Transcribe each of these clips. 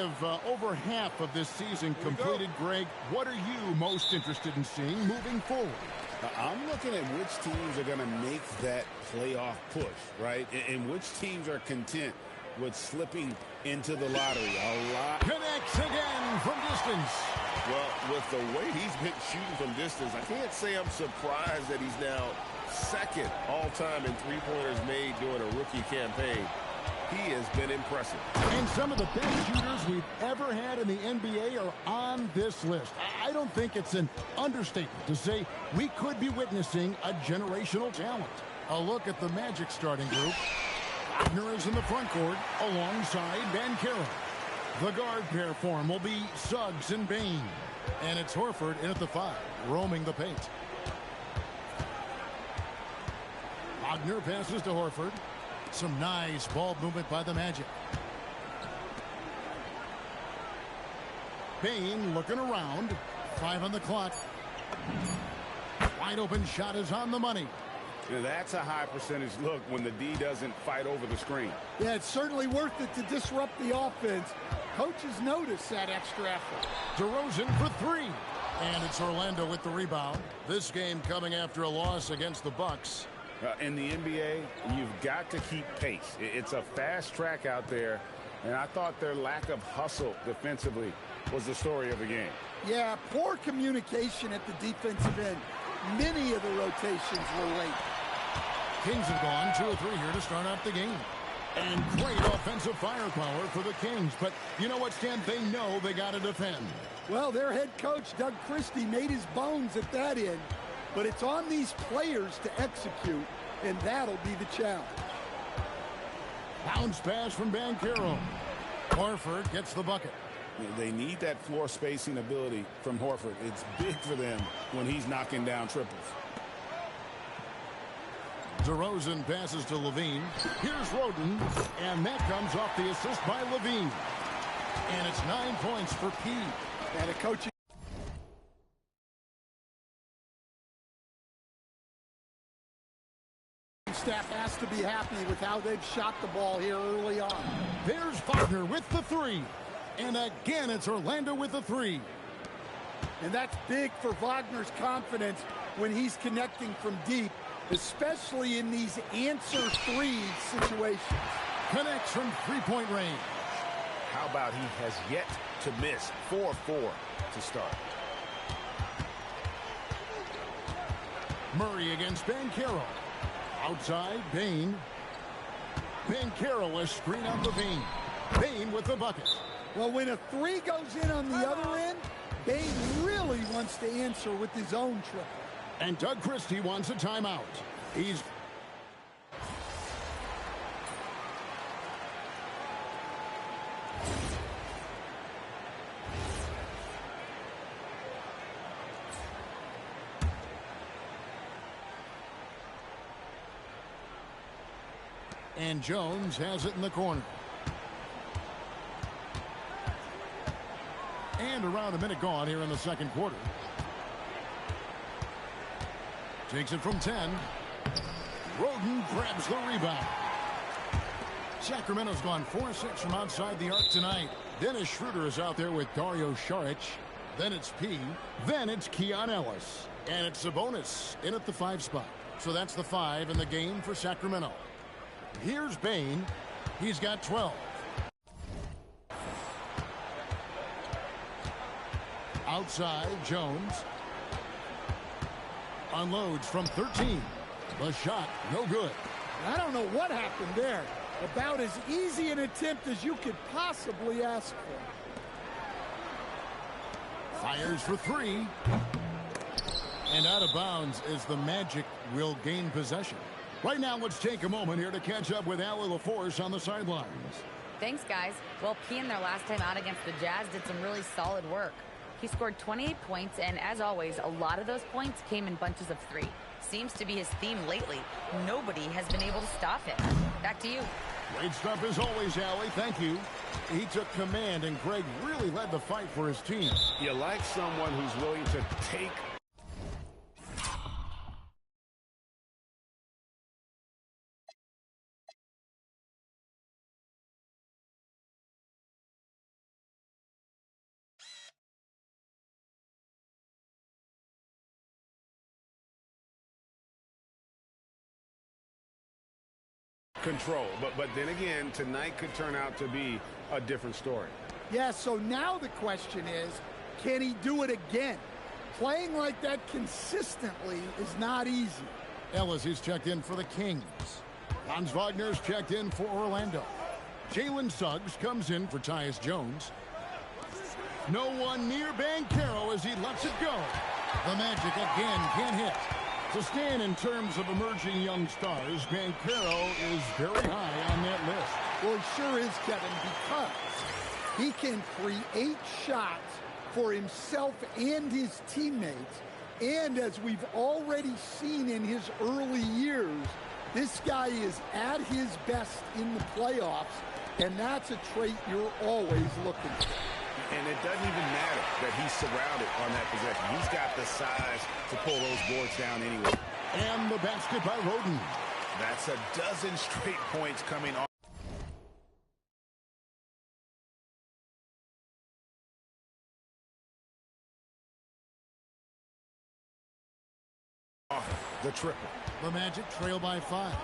have over half of this season completed, Greg. What are you most interested in seeing moving forward? I'm looking at which teams are going to make that playoff push, right? And which teams are content with slipping into the lottery. A lot. Connects again from distance. Well, with the way he's been shooting from distance, I can't say I'm surprised that he's now second all-time in three-pointers made during a rookie campaign. He has been impressive. And some of the best shooters we've ever had in the NBA are on this list. I don't think it's an understatement to say we could be witnessing a generational talent. A look at the Magic starting group. Wagner is in the front court alongside Banchero. The guard pair form will be Suggs and Bane. And it's Horford in at the 5, roaming the paint. Wagner passes to Horford. Some nice ball movement by the Magic. Bane looking around. 5 on the clock. Wide open shot is on the money. Yeah, that's a high percentage look when the D doesn't fight over the screen. Yeah, it's certainly worth it to disrupt the offense. Coaches notice that extra effort. DeRozan for 3. And it's Orlando with the rebound. This game coming after a loss against the Bucks. In the NBA, you've got to keep pace. It's a fast track out there, and I thought their lack of hustle defensively was the story of the game. Yeah, poor communication at the defensive end. Many of the rotations were late. Kings have gone 2 or 3 here to start out the game. And great offensive firepower for the Kings. But you know what, Stan? They know they got to defend. Well, their head coach, Doug Christie, made his bones at that end. But it's on these players to execute, and that'll be the challenge. Bounce pass from Banchero. Horford gets the bucket. They need that floor spacing ability from Horford. It's big for them when he's knocking down triples. DeRozan passes to Levine. Here's Roden, and that comes off the assist by Levine. And it's 9 points for P. And a coaching staff has to be happy with how they've shot the ball here early on. There's Wagner with the 3. And again, it's Orlando with the 3. And that's big for Wagner's confidence when he's connecting from deep, especially in these answer 3 situations. Connects from three-point range. How about he has yet to miss 4-4 to start. Murray against Banchero. Outside, Bane. Banchero, a screen on Levine. Bane with the bucket. Well, when a 3 goes in on the other end, Bane really wants to answer with his own triple. And Doug Christie wants a timeout. He's... And Jones has it in the corner. And around a minute gone here in the second quarter. Takes it from 10. Roden grabs the rebound. Sacramento's gone 4-6 from outside the arc tonight. Dennis Schroeder is out there with Dario Saric. Then it's P. Then it's Keon Ellis. And it's Sabonis in at the 5 spot. So that's the 5 in the game for Sacramento. Here's Bane. He's got 12. Outside, Jones. Unloads from 13. The shot, no good. I don't know what happened there. About as easy an attempt as you could possibly ask for. Fires for 3. And out of bounds as the Magic will gain possession. Right now, let's take a moment here to catch up with Allie LaForce on the sidelines. Thanks, guys. Well, P in their last time out against the Jazz did some really solid work. He scored 28 points, and as always, a lot of those points came in bunches of 3. Seems to be his theme lately. Nobody has been able to stop him. Back to you. Great stuff as always, Allie. Thank you. He took command, and Greg really led the fight for his team. You like someone who's willing to take control. But then again, tonight could turn out to be a different story. Yeah, so now the question is, can he do it again? Playing like that consistently is not easy. Ellis is checked in for the Kings. Franz Wagner's checked in for Orlando. Jalen Suggs comes in for Tyus Jones. No one near Banchero as he lets it go. The Magic again can't hit. To stand in terms of emerging young stars, Banchero is very high on that list. Well, he sure is, Kevin, because he can create shots for himself and his teammates. And as we've already seen in his early years, this guy is at his best in the playoffs, and that's a trait you're always looking for. And it doesn't even matter that he's surrounded on that possession. He's got the size to pull those boards down anyway. And the basket by Roden. That's a dozen straight points coming off the triple. The Magic trail by 5.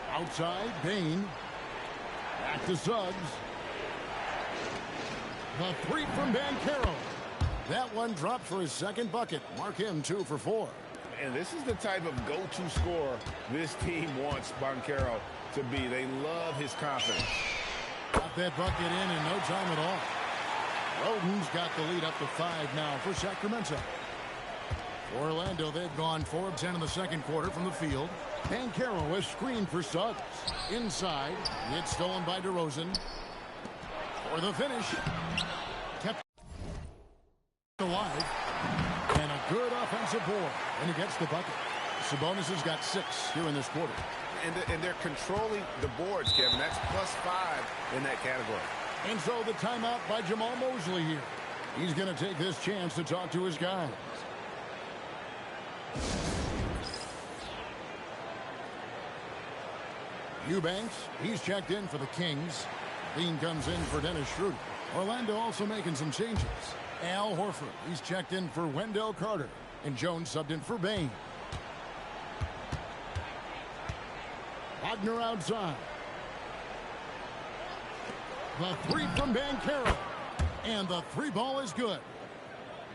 Outside, Bane. Back to Suggs. The three from Banchero. That one dropped for his second bucket. Mark him 2 for 4. And this is the type of go-to scorer this team wants Banchero to be. They love his confidence. Got that bucket in no time at all. Roden's got the lead up to 5 now for Sacramento. For Orlando, they've gone 4 of 10 in the second quarter from the field. Banchero is screened for Suggs. Inside, it's stolen by DeRozan. For the finish. Kept alive. And a good offensive board. And he gets the bucket. Sabonis has got 6 here in this quarter. And they're controlling the boards, Kevin. That's +5 in that category. And so the timeout by Jamal Mosley here. He's going to take this chance to talk to his guys. Eubanks, he's checked in for the Kings. Dean comes in for Dennis Schroeder. Orlando also making some changes. Al Horford, he's checked in for Wendell Carter. And Jones subbed in for Bane. Wagner outside. The three from Banchero. And the 3 ball is good.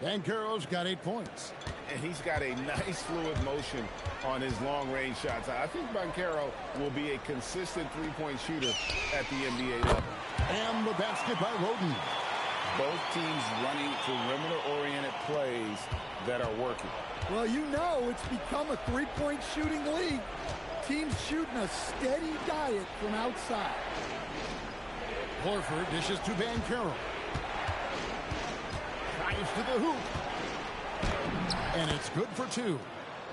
Banchero's got 8 points. And he's got a nice fluid motion on his long-range shots. I think Banchero will be a consistent three-point shooter at the NBA level. And the basket by Roden. Both teams running perimeter-oriented plays that are working. Well, you know it's become a three-point shooting league. Teams shooting a steady diet from outside. Horford dishes to Banchero. Drives to the hoop. And it's good for 2.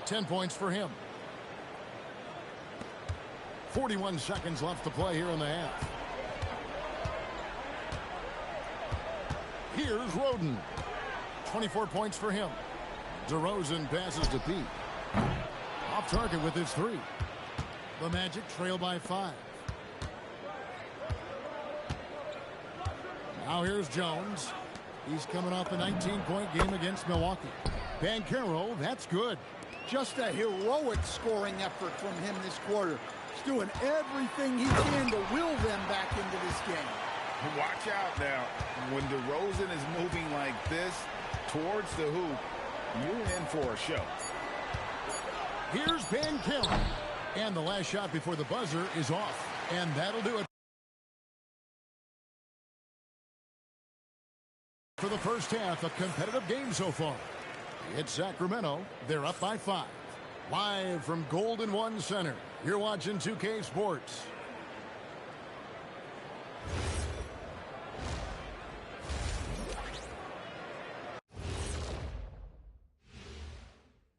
10 points for him. 41 seconds left to play here in the half. Here's Roden. 24 points for him. DeRozan passes to Pete. Off target with his 3. The Magic trail by 5. Now here's Jones. He's coming off a 19-point game against Milwaukee. Banchero, that's good. Just a heroic scoring effort from him this quarter. He's doing everything he can to will them back into this game. Watch out now. When DeRozan is moving like this towards the hoop, you're in for a show. Here's Banchero. And the last shot before the buzzer is off. And that'll do it for the first half. A competitive game so far. It's Sacramento. They're up by 5. Live from Golden One Center. You're watching 2K Sports.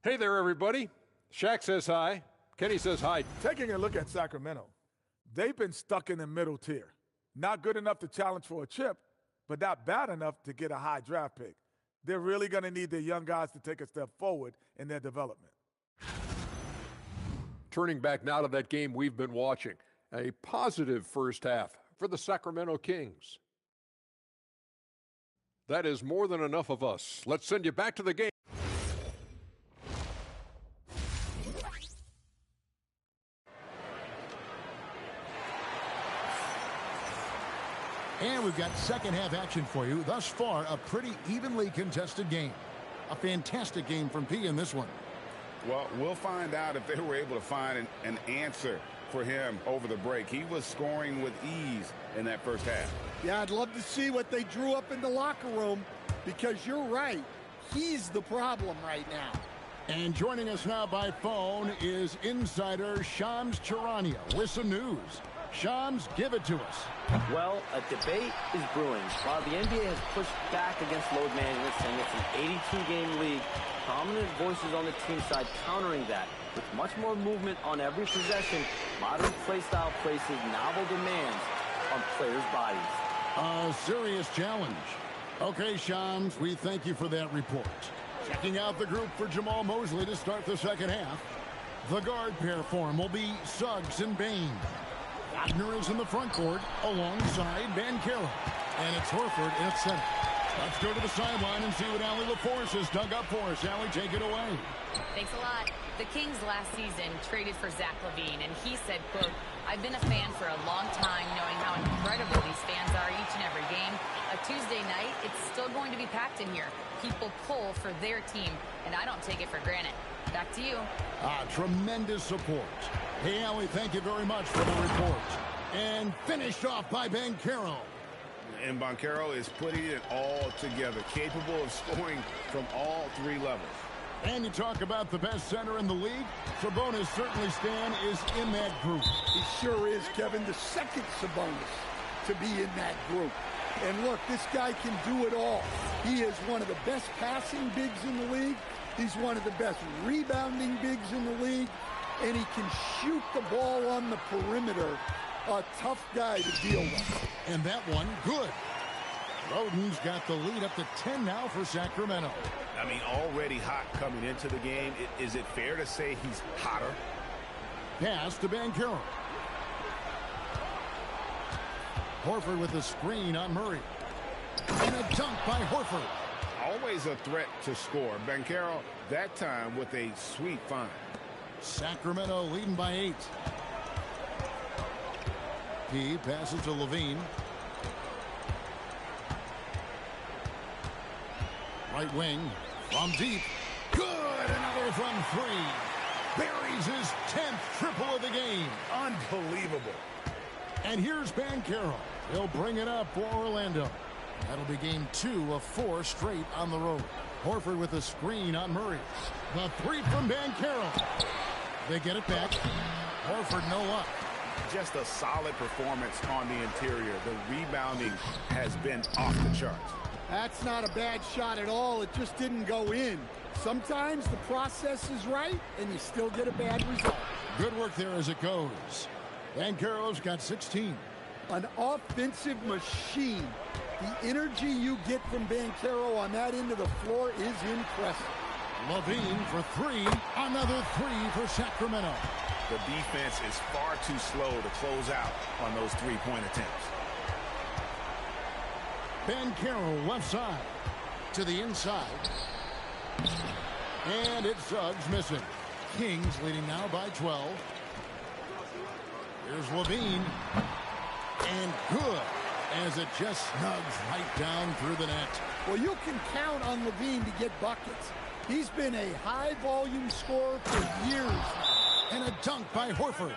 Hey there, everybody. Shaq says hi. Kenny says hi. Taking a look at Sacramento, they've been stuck in the middle tier. Not good enough to challenge for a chip, but not bad enough to get a high draft pick. They're really going to need their young guys to take a step forward in their development. Turning back now to that game we've been watching. A positive first half for the Sacramento Kings. That is more than enough of us. Let's send you back to the game. And we've got second half action for you. Thus far, a pretty evenly contested game. A fantastic game from P in this one. Well, we'll find out if they were able to find an answer for him over the break. He was scoring with ease in that first half. Yeah, I'd love to see what they drew up in the locker room, because you're right. He's the problem right now. And joining us now by phone is insider Shams Charania with some news. Shams, give it to us. Well, a debate is brewing. While the NBA has pushed back against load management, saying it's an 82-game league, prominent voices on the team side countering that. With much more movement on every possession, modern play style places novel demands on players' bodies. A serious challenge. Okay, Shams, we thank you for that report. Checking out the group for Jamal Mosley to start the second half. The guard pair form will be Suggs and Bane. Wagner is in the front court alongside Banchero. And it's Horford in center. Let's go to the sideline and see what Allie LaForce has dug up for us. Allie, take it away. Thanks a lot. The Kings last season traded for Zach LaVine, and he said, quote, "I've been a fan for a long time, knowing how incredible these fans are each and every game. A Tuesday night, it's still going to be packed in here. People pull for their team, and I don't take it for granted." Back to you. Tremendous support. Hey, Allie, thank you very much for the report. And finished off by Banchero. And Banchero is putting it all together, capable of scoring from all three levels. And you talk about the best center in the league. Sabonis certainly, Stan, is in that group. He sure is, Kevin, the second Sabonis to be in that group. And look, this guy can do it all. He is one of the best passing bigs in the league. He's one of the best rebounding bigs in the league. And he can shoot the ball on the perimeter. A tough guy to deal with. And that one, good. Roden's got the lead up to 10 now for Sacramento. I mean, already hot coming into the game. Is it fair to say he's hotter? Pass to Banchero. Horford with the screen on Murray. And a dunk by Horford. Always a threat to score. Banchero, that time with a sweet find. Sacramento leading by 8. He passes to LaVine. Right wing from deep. Good. Another from 3. Buries his 10th triple of the game. Unbelievable. And here's Banchero. He'll bring it up for Orlando. That'll be game 2 of 4 straight on the road. Horford with a screen on Murray. The 3 from Banchero. They get it back. Horford no luck. Just a solid performance on the interior. The rebounding has been off the charts. That's not a bad shot at all. It just didn't go in. Sometimes the process is right, and you still get a bad result. Good work there as it goes. Banchero's got 16. An offensive machine. The energy you get from Banchero on that end of the floor is impressive. LaVine for 3. Another 3 for Sacramento. The defense is far too slow to close out on those three-point attempts. Banchero left side to the inside. And it's Suggs missing. Kings leading now by 12. Here's LaVine. And good, as it just snugs right down through the net. Well, you can count on LaVine to get buckets. He's been a high-volume scorer for years now. And a dunk by Horford.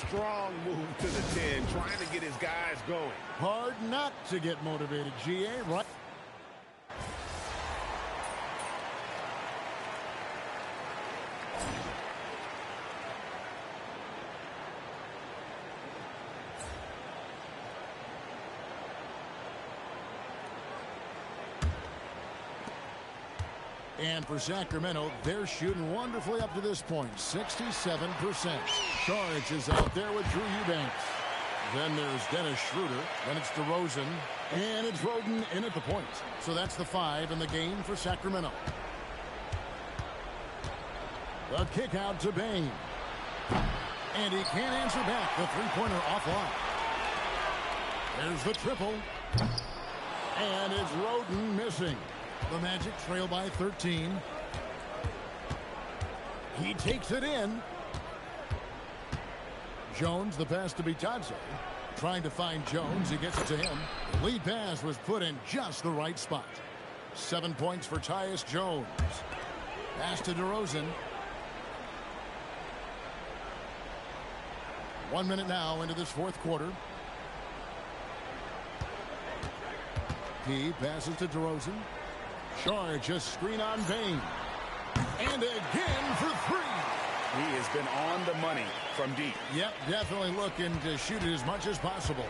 Strong move to the 10, trying to get his guys going. Hard not to get motivated, GA, right? And for Sacramento, they're shooting wonderfully up to this point, 67%. Saric is out there with Drew Eubanks. Then there's Dennis Schroeder. Then it's DeRozan. And it's Roden in at the point. So that's the 5 in the game for Sacramento. The kick out to Bane. And he can't answer back. The three-pointer offline. There's the triple. And it's Roden missing. The Magic trail by 13. He takes it in. Jones, the pass to Bitadze. Trying to find Jones. He gets it to him. The lead pass was put in just the right spot. 7 points for Tyus Jones. Pass to DeRozan. 1 minute now into this fourth quarter. He passes to DeRozan. Charge a screen on Bane. And again for three. He has been on the money from deep. Yep, definitely looking to shoot it as much as possible.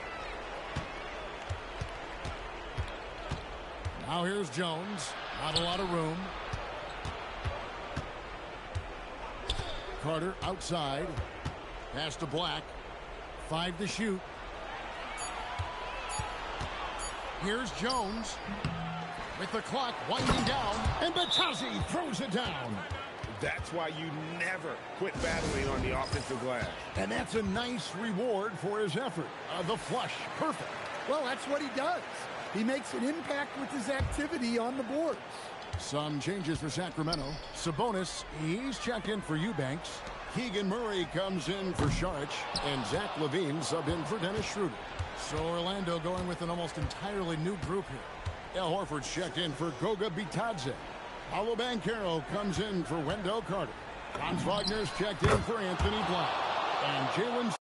Now here's Jones. Not a lot of room. Carter outside. Pass to Black. 5 to shoot. Here's Jones. With the clock winding down. And Batazzi throws it down. That's why you never quit battling on the offensive glass. And that's a nice reward for his effort. The flush. Perfect. Well, that's what he does. He makes an impact with his activity on the boards. Some changes for Sacramento. Sabonis, he's checked in for Eubanks. Keegan Murray comes in for Saric. And Zach LaVine sub in for Dennis Schroeder. So Orlando going with an almost entirely new group here. Al Horford's checked in for Goga Bitadze. Paolo Banchero comes in for Wendell Carter. Franz Wagner's checked in for Anthony Black. And Jalen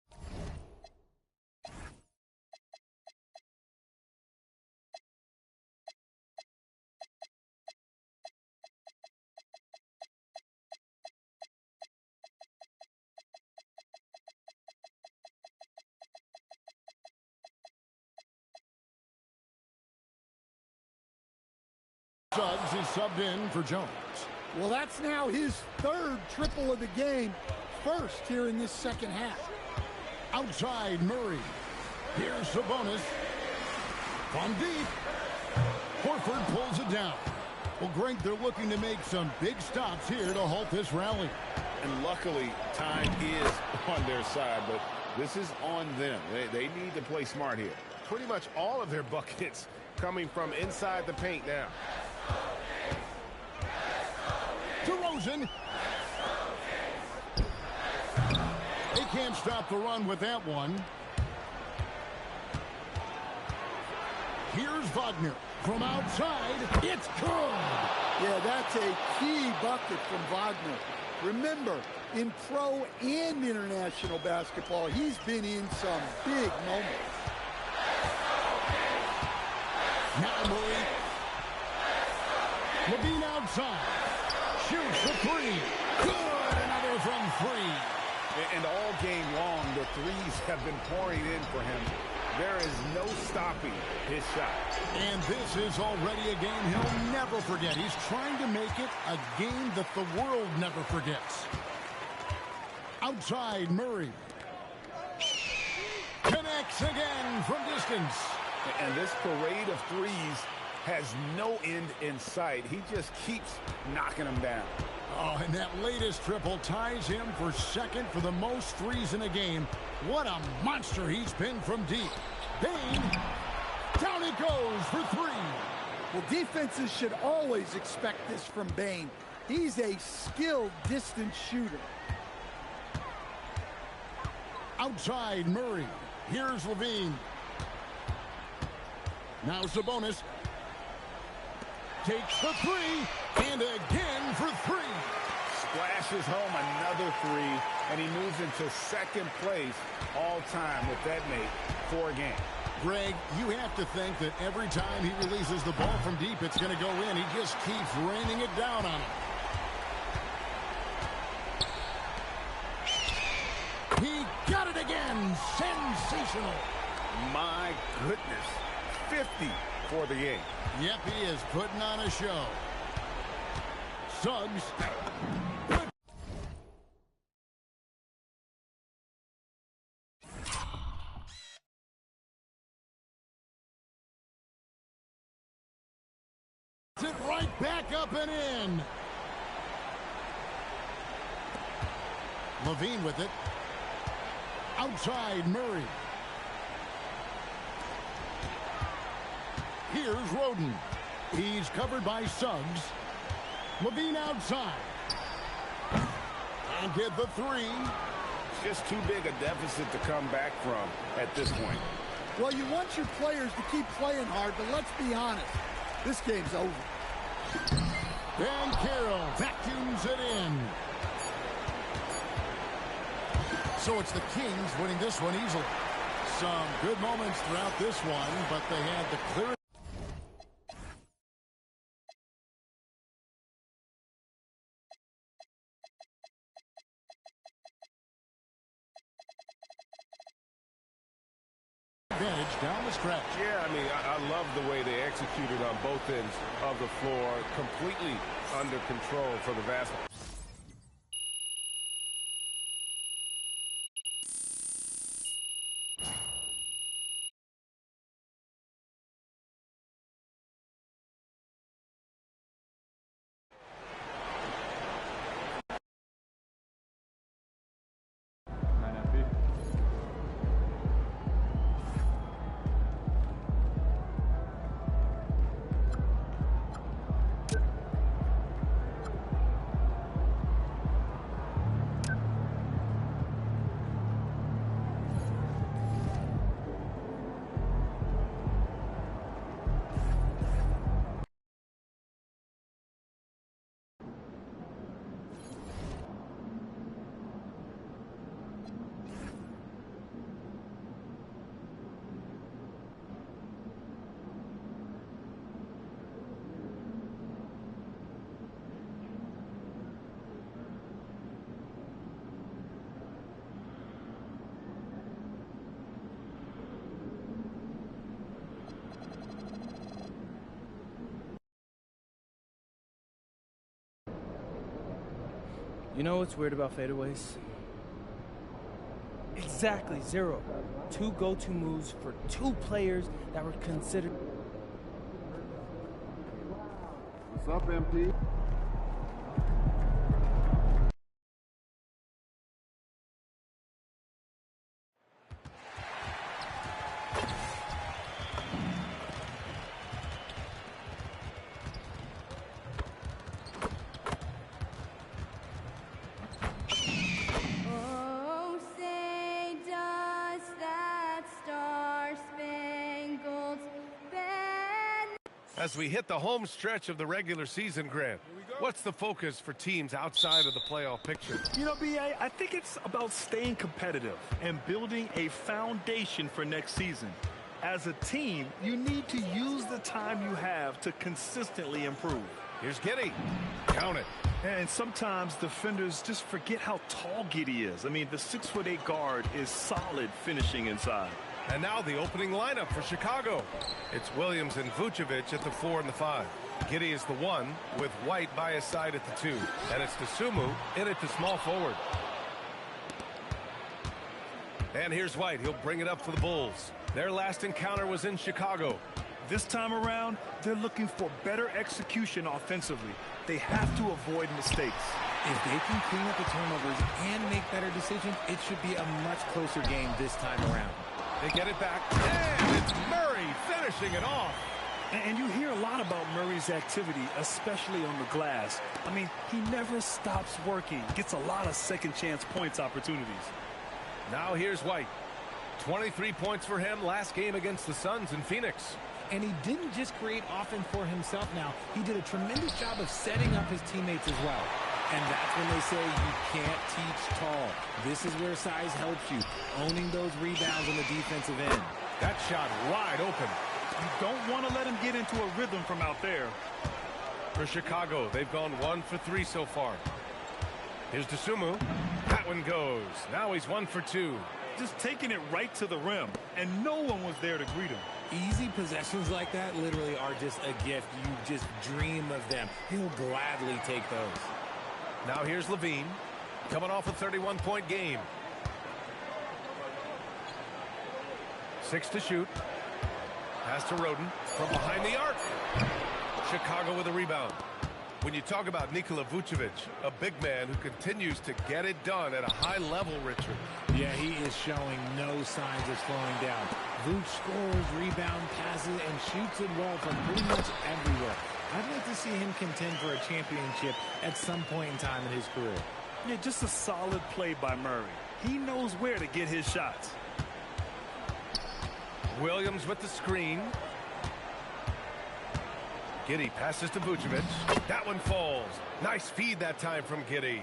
Suggs is subbed in for Jones. Well, that's now his third triple of the game. First here in this second half. Outside Murray. Here's Sabonis. From deep. Horford pulls it down. Well, Greg, they're looking to make some big stops here to halt this rally. And luckily, time is on their side, but this is on them. They need to play smart here. Pretty much all of their buckets coming from inside the paint now. DeRozan. They can't stop the run with that one. Here's Wagner from outside. It's good. Yeah, that's a key bucket from Wagner. Remember, in pro and international basketball, he's been in some big moments. Now Murray. LaVine outside. Shoots the three. Good. Another from three. And all game long, the threes have been pouring in for him. There is no stopping his shot. And this is already a game he'll never forget. He's trying to make it a game that the world never forgets. Outside Murray. Connects again from distance. And this parade of threes has no end in sight. He just keeps knocking them down. Oh, and that latest triple ties him for second for the most threes in a game. What a monster he's been from deep. Bane, down it goes for three. Well, defenses should always expect this from Bane. He's a skilled distance shooter. Outside Murray. Here's LaVine. Now Sabonis takes the three, and again for three. Splashes home another three, and he moves into second place all time with that make for a game. Greg, you have to think that every time he releases the ball from deep, it's going to go in. He just keeps raining it down on him. He got it again. Sensational. My goodness. 50 for the game. Yep, he is putting on a show. Suggs. It right back up and in. LaVine with it. Outside Murray. Here's Roden. He's covered by Suggs. LaVine outside. And get the three. just too big a deficit to come back from at this point. Well, you want your players to keep playing hard, but let's be honest. This game's over. Banchero vacuums it in. So it's the Kings winning this one easily. Some good moments throughout this one, but they had the clear advantage down the stretch. Yeah, I mean, I love the way they executed on both ends of the floor. Completely under control for the vast. You know what's weird about fadeaways? Exactly, zero. Two go-to moves for two players that were considered. What's up, MP? As we hit the home stretch of the regular season, Grant, what's the focus for teams outside of the playoff picture? You know, B.A., I think it's about staying competitive and building a foundation for next season. As a team, you need to use the time you have to consistently improve. Here's Giddey. Count it. And sometimes defenders just forget how tall Giddey is. I mean, the 6'8" guard is solid finishing inside. And now the opening lineup for Chicago. It's Williams and Vucevic at the 4 and the 5. Giddey is the 1 with White by his side at the 2. And it's Dosunmu in at the small forward. And here's White. He'll bring it up for the Bulls. Their last encounter was in Chicago. This time around, they're looking for better execution offensively. They have to avoid mistakes. If they can clean up the turnovers and make better decisions, it should be a much closer game this time around. They get it back, and it's Murray finishing it off. And you hear a lot about Murray's activity, especially on the glass. I mean, he never stops working, gets a lot of second chance points opportunities. Now here's White. 23 points for him last game against the Suns in Phoenix. And he didn't just create offense for himself now. He did a tremendous job of setting up his teammates as well. And that's when they say you can't teach tall. This is where size helps you, owning those rebounds on the defensive end. That shot wide open. You don't want to let him get into a rhythm from out there. For Chicago, they've gone 1 for 3 so far. Here's Dosunmu. That one goes. Now he's 1 for 2. Just taking it right to the rim, and no one was there to greet him. Easy possessions like that literally are just a gift. You just dream of them. He'll gladly take those. Now here's Levine, coming off a 31-point game. 6 to shoot. Pass to Roden from behind the arc. Chicago with a rebound. When you talk about Nikola Vucevic, a big man who continues to get it done at a high level, Richard. Yeah, he is showing no signs of slowing down. Vuce scores, rebound, passes, and shoots it well from pretty much everywhere. I'd like to see him contend for a championship at some point in time in his career. Yeah, just a solid play by Murray. He knows where to get his shots. Williams with the screen. Giddey passes to Vucevic. That one falls. Nice feed that time from Giddey.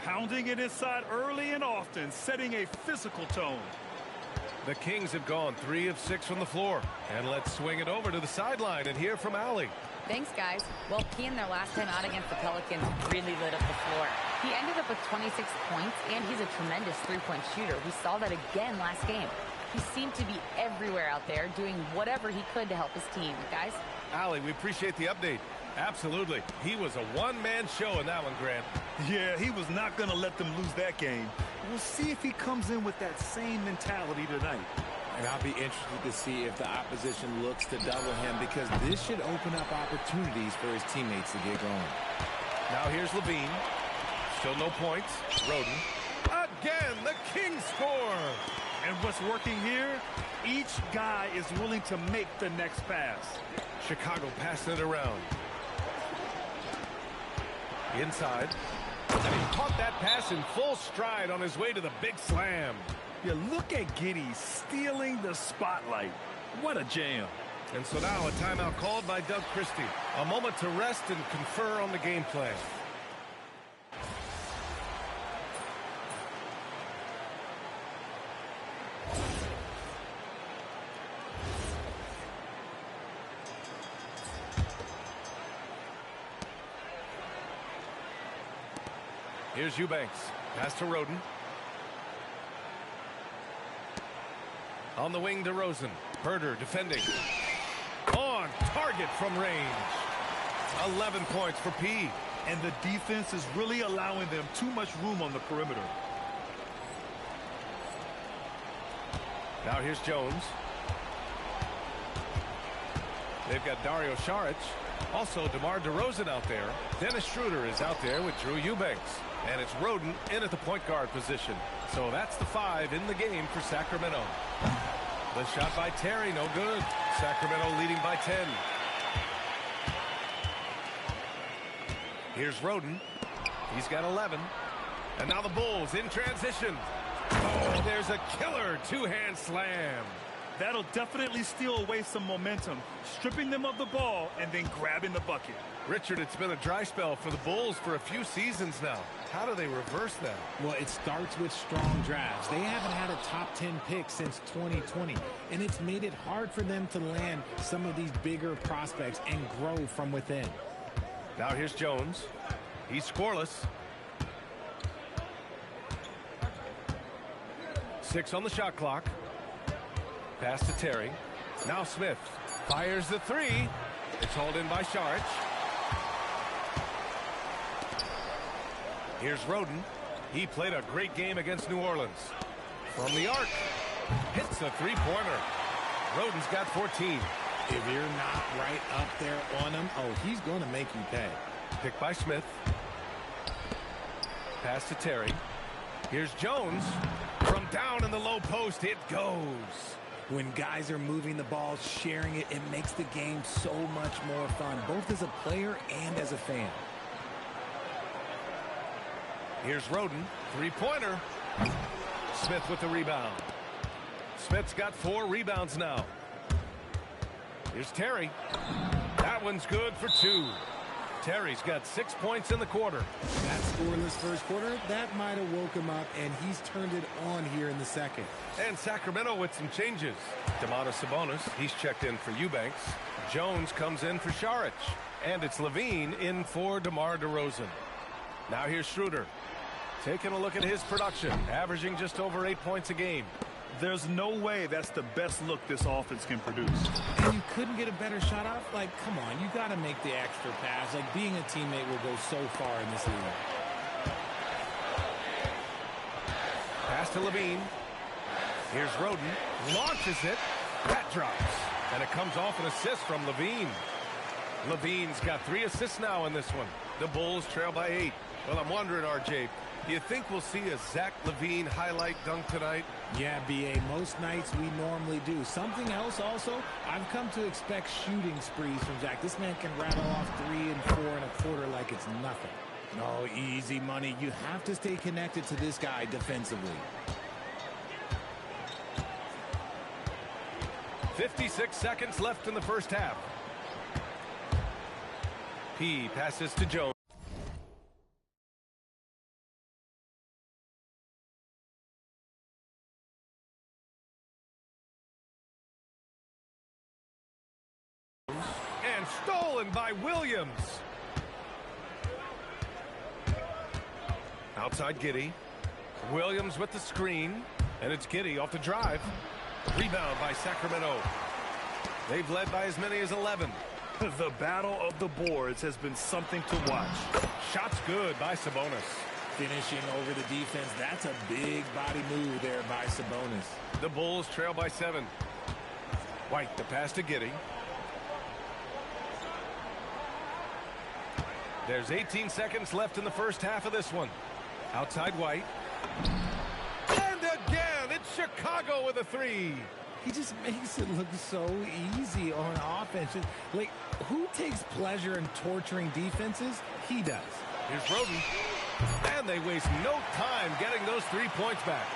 Pounding it inside early and often, setting a physical tone. The Kings have gone 3 of 6 from the floor. And let's swing it over to the sideline and hear from Allie. Thanks, guys. Well, P in their last time out against the Pelicans really lit up the floor. He ended up with 26 points, and he's a tremendous three-point shooter. We saw that again last game. He seemed to be everywhere out there, doing whatever he could to help his team. Guys? Allie, we appreciate the update. Absolutely. He was a one-man show in that one, Grant. Yeah, he was not going to let them lose that game. We'll see if he comes in with that same mentality tonight. And I'll be interested to see if the opposition looks to double him, because this should open up opportunities for his teammates to get going. Now here's Levine. Still no points. Roden. Again, the Kings score. And what's working here? Each guy is willing to make the next pass. Chicago passing it around. Inside. And he caught that pass in full stride on his way to the big slam. Yeah, look at Giddey stealing the spotlight. What a jam. And so now a timeout called by Doug Christie. A moment to rest and confer on the game plan. Here's Eubanks. Pass to Roden. On the wing to Rosen. Herder defending. On target from range. 11 points for P. And the defense is really allowing them too much room on the perimeter. Now here's Jones. They've got Dario Saric. Also DeMar DeRozan out there. Dennis Schroeder is out there with Drew Eubanks. And it's Roden in at the point guard position. So that's the 5 in the game for Sacramento. The shot by Terry, no good. Sacramento leading by 10. Here's Roden. He's got 11. And now the Bulls in transition. Oh, there's a killer two-hand slam. That'll definitely steal away some momentum, stripping them of the ball and then grabbing the bucket. Richard, it's been a dry spell for the Bulls for a few seasons now. How do they reverse that? Well, it starts with strong drafts. They haven't had a top 10 pick since 2020, and it's made it hard for them to land some of these bigger prospects and grow from within. Now here's Jones. He's scoreless. 6 on the shot clock. Pass to Terry. Now Smith fires the 3. It's hauled in by Saric. Here's Roden. He played a great game against New Orleans. From the arc. Hits a three-pointer. Roden's got 14. If you're not right up there on him, oh, he's going to make you pay. Picked by Smith. Pass to Terry. Here's Jones. From down in the low post, it goes. When guys are moving the ball, sharing it, it makes the game so much more fun, both as a player and as a fan. Here's Roden. Three-pointer. Smith with the rebound. Smith's got 4 rebounds now. Here's Terry. That one's good for 2. Terry's got 6 points in the quarter. That scoreless first quarter, that might have woke him up, and he's turned it on here in the second. And Sacramento with some changes. Domantas Sabonis, he's checked in for Eubanks. Jones comes in for Saric. And it's Levine in for DeMar DeRozan. Now here's Schroeder. Taking a look at his production, averaging just over 8 points a game. There's no way that's the best look this offense can produce. And you couldn't get a better shot off? Like, come on, you got to make the extra pass. Like, being a teammate will go so far in this league. Pass to Levine. Here's Roden. Launches it. That drops. And it comes off an assist from Levine. Levine's got 3 assists now in this one. The Bulls trail by 8. Well, I'm wondering, RJ, do you think we'll see a Zach LaVine highlight dunk tonight? Yeah, B.A., most nights we normally do. Something else also, I've come to expect shooting sprees from Zach. This man can rattle off 3 and 4 and a quarter like it's nothing. Oh, easy money. You have to stay connected to this guy defensively. 56 seconds left in the first half. P passes to Jones. And stolen by Williams. Outside Giddey. Williams with the screen. And it's Giddey off the drive. Rebound by Sacramento. They've led by as many as 11. The battle of the boards has been something to watch. Shots good by Sabonis. Finishing over the defense. That's a big body move there by Sabonis. The Bulls trail by 7. White, the pass to Giddey. There's 18 seconds left in the first half of this one. Outside White. And again, it's Chicago with a 3. He just makes it look so easy on offense. Like, who takes pleasure in torturing defenses? He does. Here's Roden. And they waste no time getting those 3 points back.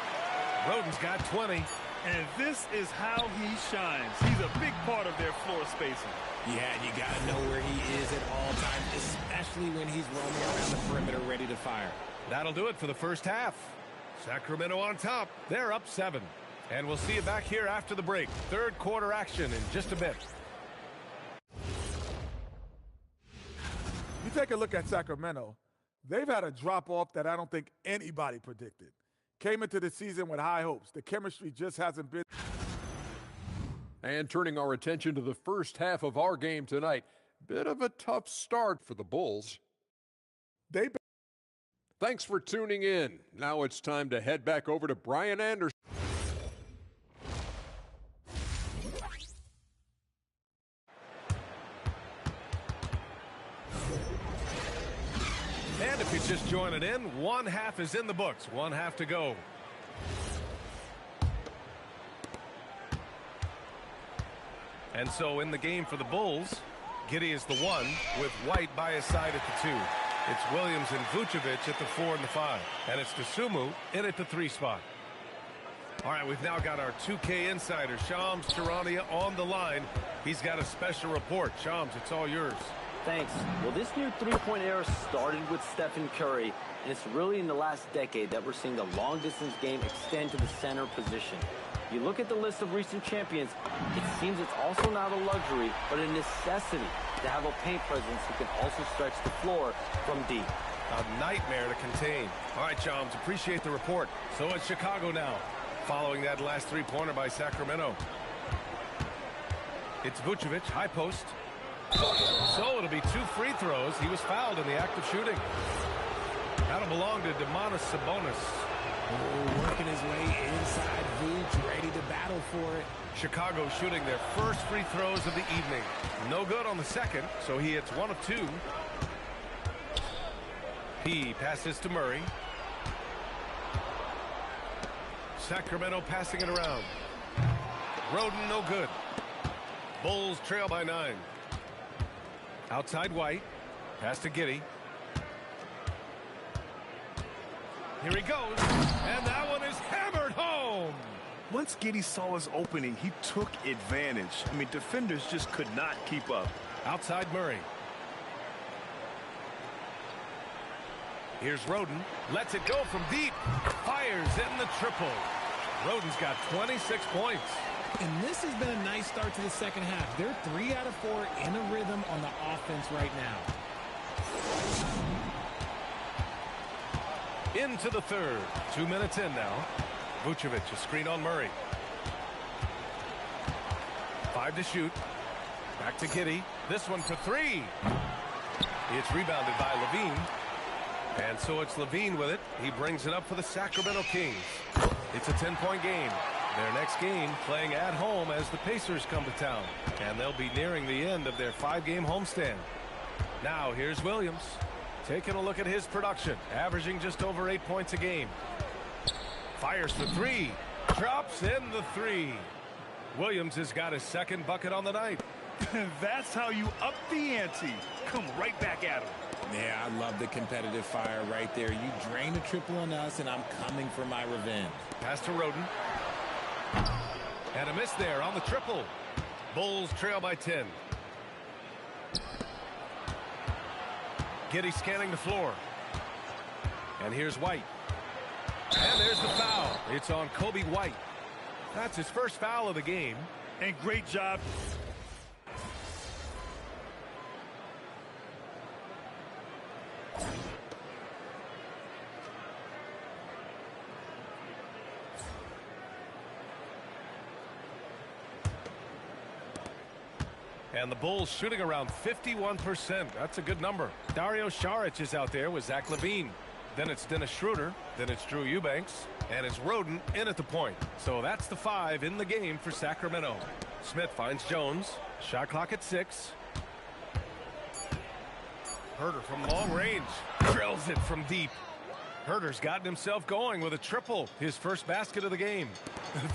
Roden's got 20. And this is how he shines. He's a big part of their floor spacing. Yeah, and you got to know where he is at all times, especially when he's roaming around the perimeter ready to fire. That'll do it for the first half. Sacramento on top. They're up 7. And we'll see you back here after the break. Third quarter action in just a bit. You take a look at Sacramento. They've had a drop-off that I don't think anybody predicted. Came into the season with high hopes. The chemistry just hasn't been. And turning our attention to the first half of our game tonight. Bit of a tough start for the Bulls. Thanks for tuning in. Now it's time to head back over to Brian Anderson. And if you're just joining in, one half is in the books. One half to go. And so in the game for the Bulls, Giddey is the 1 with White by his side at the 2. It's Williams and Vucevic at the 4 and the 5. And it's Dosunmu in at the 3 spot. All right, we've now got our 2K insider, Shams Charania, on the line. He's got a special report. Shams, it's all yours. Thanks. Well, this new three-point era started with Stephen Curry, and it's really in the last decade that we're seeing the long-distance game extend to the center position. You look at the list of recent champions, it seems it's also not a luxury, but a necessity to have a paint presence who can also stretch the floor from deep. A nightmare to contain. All right, Shams, appreciate the report. So it's Chicago now, following that last three-pointer by Sacramento. It's Vucevic, high post. So it'll be 2 free throws. He was fouled in the act of shooting. That'll belong to Domantas Sabonis. Oh, working his way inside Vooch, ready to battle for it. Chicago shooting their first free throws of the evening. No good on the second, so he hits 1 of 2. He passes to Murray. Sacramento passing it around. Roden no good. Bulls trail by 9. Outside White. Pass to Giddey. Here he goes. And that one is hammered home. Once Giddey saw his opening, he took advantage. I mean, defenders just could not keep up. Outside Murray. Here's Roden. Lets it go from deep. Fires in the triple. Roden's got 26 points. And this has been a nice start to the second half. They're 3 out of 4 in a rhythm on the offense right now. Into the third. 2 minutes in now. Vucevic, a screen on Murray. 5 to shoot. Back to Giddey. This one for 3. It's rebounded by Levine. And so it's Levine with it. He brings it up for the Sacramento Kings. It's a 10-point game. Their next game playing at home as the Pacers come to town. And they'll be nearing the end of their 5-game homestand. Now here's Williams. Taking a look at his production. Averaging just over 8 points a game. Fires for 3. Drops in the 3. Williams has got his second bucket on the night. That's how you up the ante. Come right back at him. Yeah, I love the competitive fire right there. You drain a triple on us, and I'm coming for my revenge. Pass to Roden. And a miss there on the triple. Bulls trail by 10. Giddey scanning the floor. And here's White. And there's the foul. It's on Kobe White. That's his first foul of the game. And great job. And the Bulls shooting around 51%. That's a good number. Dario Saric is out there with Zach LaVine. Then it's Dennis Schroeder. Then it's Drew Eubanks. And it's Roden in at the point. So that's the 5 in the game for Sacramento. Smith finds Jones. Shot clock at 6. Herter from long range. Drills it from deep. Herter's gotten himself going with a triple. His first basket of the game.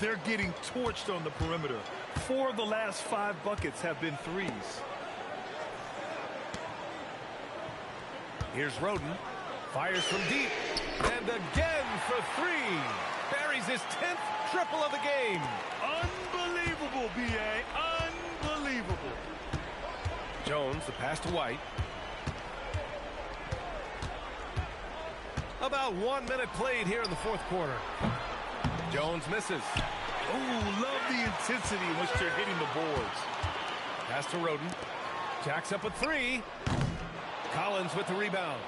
They're getting torched on the perimeter. 4 of the last 5 buckets have been threes. Here's Roden. Fires from deep. And again for 3. Buries his 10th triple of the game. Unbelievable, B.A. Unbelievable. Jones, the pass to White. About 1 minute played here in the fourth quarter. Jones misses. Oh, love the intensity in which they're hitting the boards. Pass to Roden. Jacks up a 3. Collins with the rebound.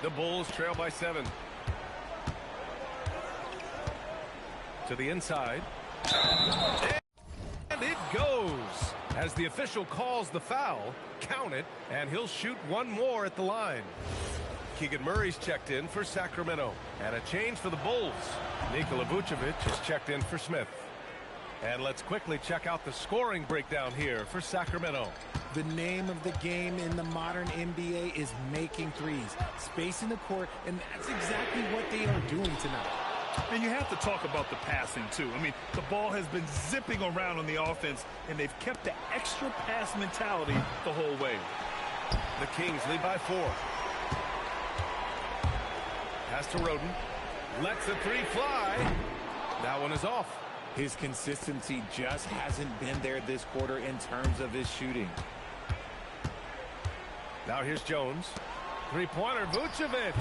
The Bulls trail by 7. To the inside. And it goes. As the official calls the foul, count it, and he'll shoot one more at the line. Keegan Murray's checked in for Sacramento. And a change for the Bulls. Nikola Vucevic is checked in for Smith. And let's quickly check out the scoring breakdown here for Sacramento. The name of the game in the modern NBA is making threes, spacing the court, and that's exactly what they are doing tonight. And you have to talk about the passing, too. I mean, the ball has been zipping around on the offense, and they've kept the extra pass mentality the whole way. The Kings lead by 4. Pass to Roden. Lets the 3 fly. That one is off. His consistency just hasn't been there this quarter in terms of his shooting. Now here's Jones. Three-pointer, Vucevic.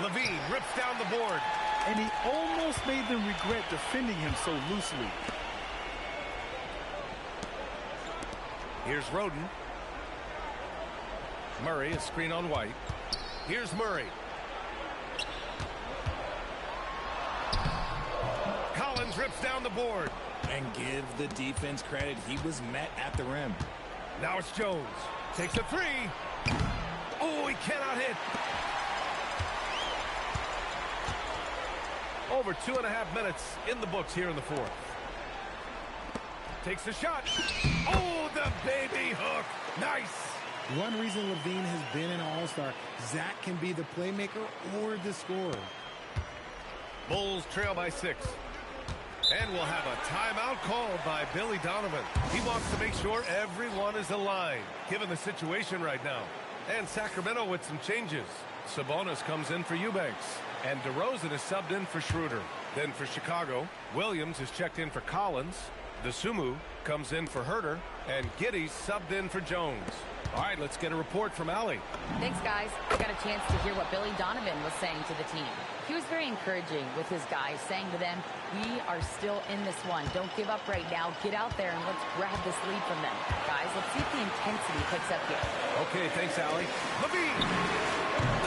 LaVine rips down the board. And he almost made them regret defending him so loosely. Here's Roden. Murray, a screen on White. Here's Murray. Collins rips down the board. And give the defense credit. He was met at the rim. Now it's Jones. Takes a 3. Oh, he cannot hit. Over 2.5 minutes in the books here in the fourth. Takes a shot. Oh, the baby hook. Nice. One reason LaVine has been an all-star, Zach can be the playmaker or the scorer. Bulls trail by 6. And we'll have a timeout called by Billy Donovan. He wants to make sure everyone is aligned, given the situation right now. And Sacramento with some changes. Sabonis comes in for Eubanks. And DeRozan is subbed in for Schroeder. Then for Chicago, Williams is checked in for Collins. DeSumo comes in for Herter. And Giddey's subbed in for Jones. All right, let's get a report from Allie. Thanks, guys. I got a chance to hear what Billy Donovan was saying to the team. He was very encouraging with his guys, saying to them, we are still in this one. Don't give up right now. Get out there and let's grab this lead from them. Guys, let's see if the intensity picks up here. Okay, thanks, Allie. LaVine!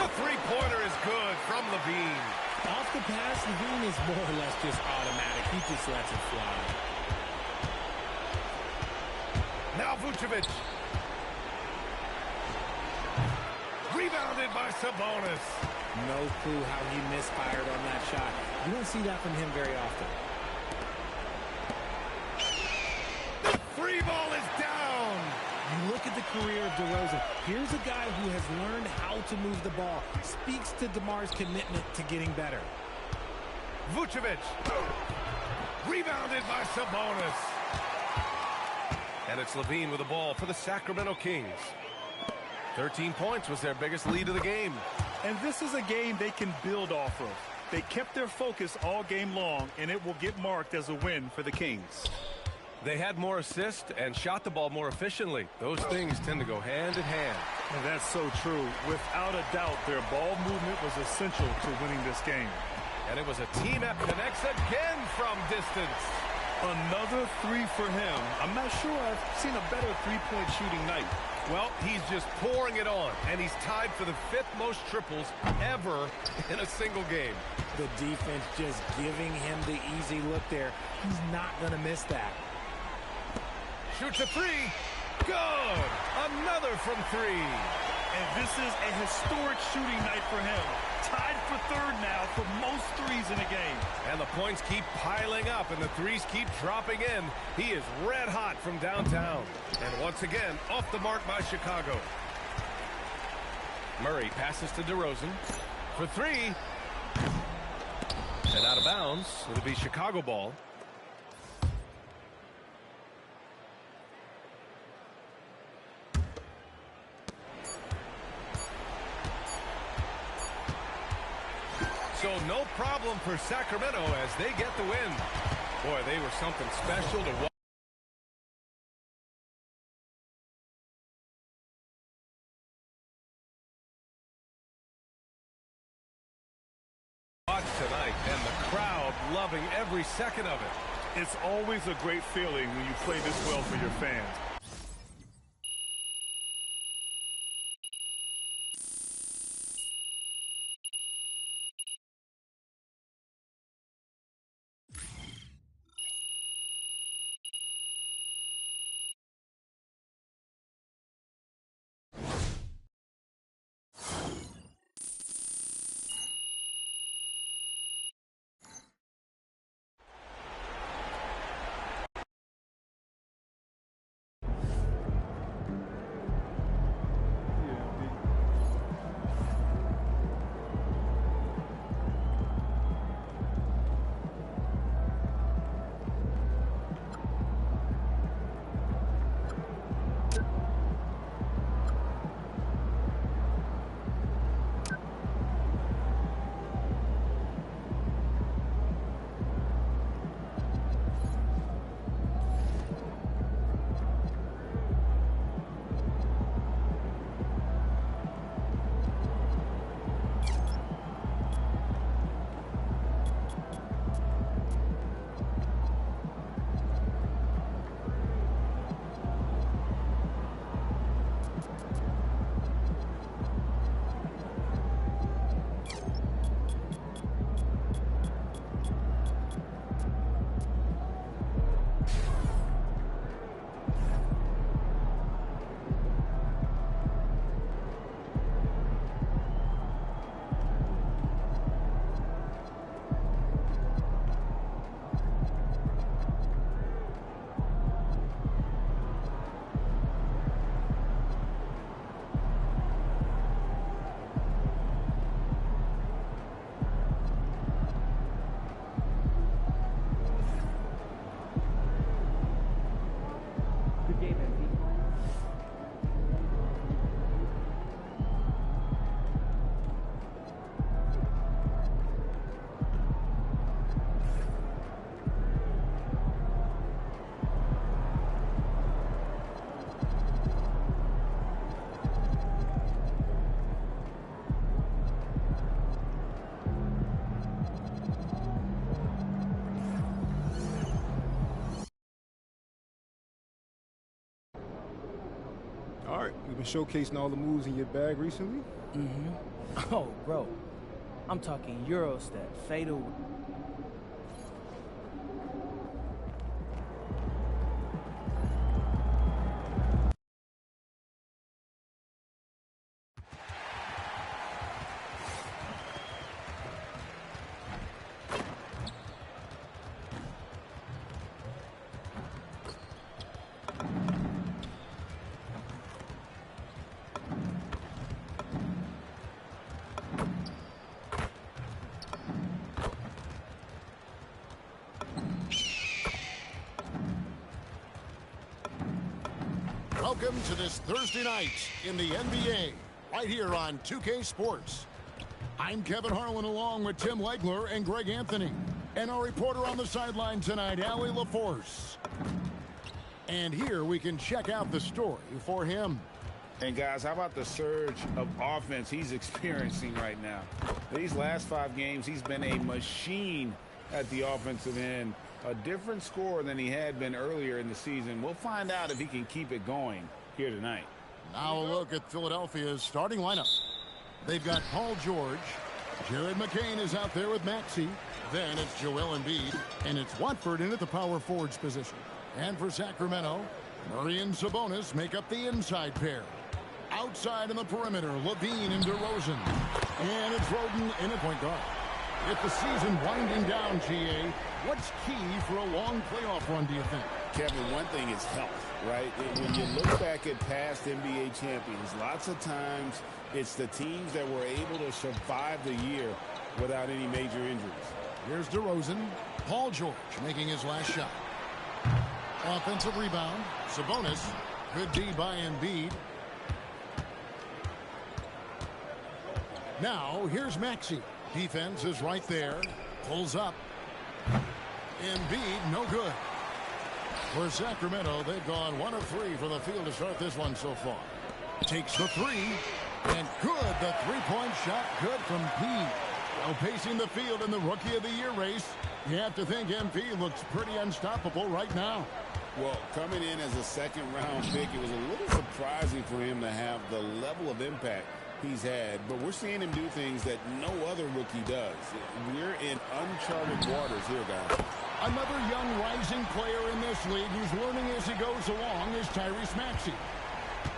The three-pointer is good from LaVine. Off the pass, LaVine is more or less just automatic. He just lets it fly. Now Vucevic. Rebounded by Sabonis. No clue how he misfired on that shot. You don't see that from him very often. The free ball is down. You look at the career of DeRozan. Here's a guy who has learned how to move the ball. Speaks to DeMar's commitment to getting better. Vucevic. Rebounded by Sabonis. And it's Levine with the ball for the Sacramento Kings. 13 points was their biggest lead of the game. And this is a game they can build off of. They kept their focus all game long, and it will get marked as a win for the Kings. They had more assists and shot the ball more efficiently. Those things tend to go hand in hand. And that's so true. Without a doubt, their ball movement was essential to winning this game. And it was a team that connects again from distance. Another three for him. I'm not sure I've seen a better three-point shooting night. Well, he's just pouring it on, and he's tied for the 5th most triples ever in a single game. The defense just giving him the easy look there. He's not going to miss that. Shoots a three. Good. Another from three. And this is a historic shooting night for him. Tied for 3rd now for most threes in a game. And the points keep piling up, and the threes keep dropping in. He is red hot from downtown. And once again, off the mark by Chicago. Murray passes to DeRozan for three. And out of bounds. It'll be Chicago ball. So no problem for Sacramento as they get the win. Boy, they were something special to watch tonight, and the crowd loving every second of it. It's always a great feeling when you play this well for your fans. All right, you've been showcasing all the moves in your bag recently? Mm-hmm. Oh, bro. I'm talking Eurostep, fadeaway. to this Thursday night in the NBA, right here on 2K Sports. I'm Kevin Harlan along with Tim Legler and Greg Anthony. And our reporter on the sideline tonight, Allie LaForce. And here we can check out the story for him. And guys, how about the surge of offense he's experiencing right now? These last 5 games, he's been a machine at the offensive end. A different scorer than he had been earlier in the season. We'll find out if he can keep it going here tonight. Now a look at Philadelphia's starting lineup. They've got Paul George. Jared McCain is out there with Maxey. Then it's Joel Embiid. And it's Watford in at the power forwards position. And for Sacramento, Murray and Sabonis make up the inside pair. Outside in the perimeter, Levine and DeRozan. And it's Roden in at point guard. With the season winding down, GA, what's key for a long playoff run, do you think? Kevin, one thing is health, right? When you look back at past NBA champions, lots of times it's the teams that were able to survive the year without any major injuries. Here's DeRozan. Paul George making his last shot. Offensive rebound. Sabonis. Could be by Embiid. Now, here's Maxey. Defense is right there. Pulls up. Embiid, no good. For Sacramento, they've gone 1 of 3 from the field to start this one so far. Takes the 3. And good. The three-point shot good from P. Now pacing the field in the Rookie of the Year race. You have to think MP looks pretty unstoppable right now. Well, coming in as a second-round pick, it was a little surprising for him to have the level of impact he's had, but we're seeing him do things that no other rookie does. We're in uncharted waters here, guys. Another young rising player in this league who's learning as he goes along is Tyrese Maxey.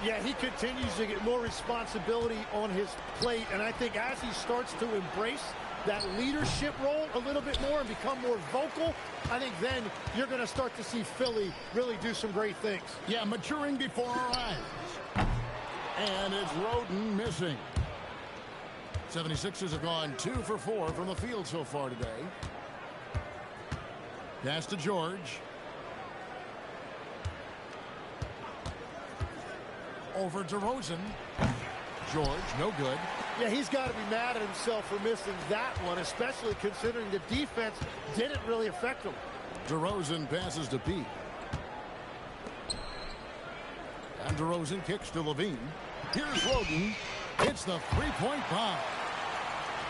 Yeah, he continues to get more responsibility on his plate, and I think as he starts to embrace that leadership role a little bit more and become more vocal, I think then you're going to start to see Philly really do some great things. Yeah, maturing before our eyes. And it's Roden missing. 76ers have gone 2 for 4 from the field so far today. Pass to George. Over DeRozan. George, no good. Yeah, he's got to be mad at himself for missing that one, especially considering the defense didn't really affect him. DeRozan passes to Pete. And DeRozan kicks to Levine. Here's Roden. It's the three-point bomb.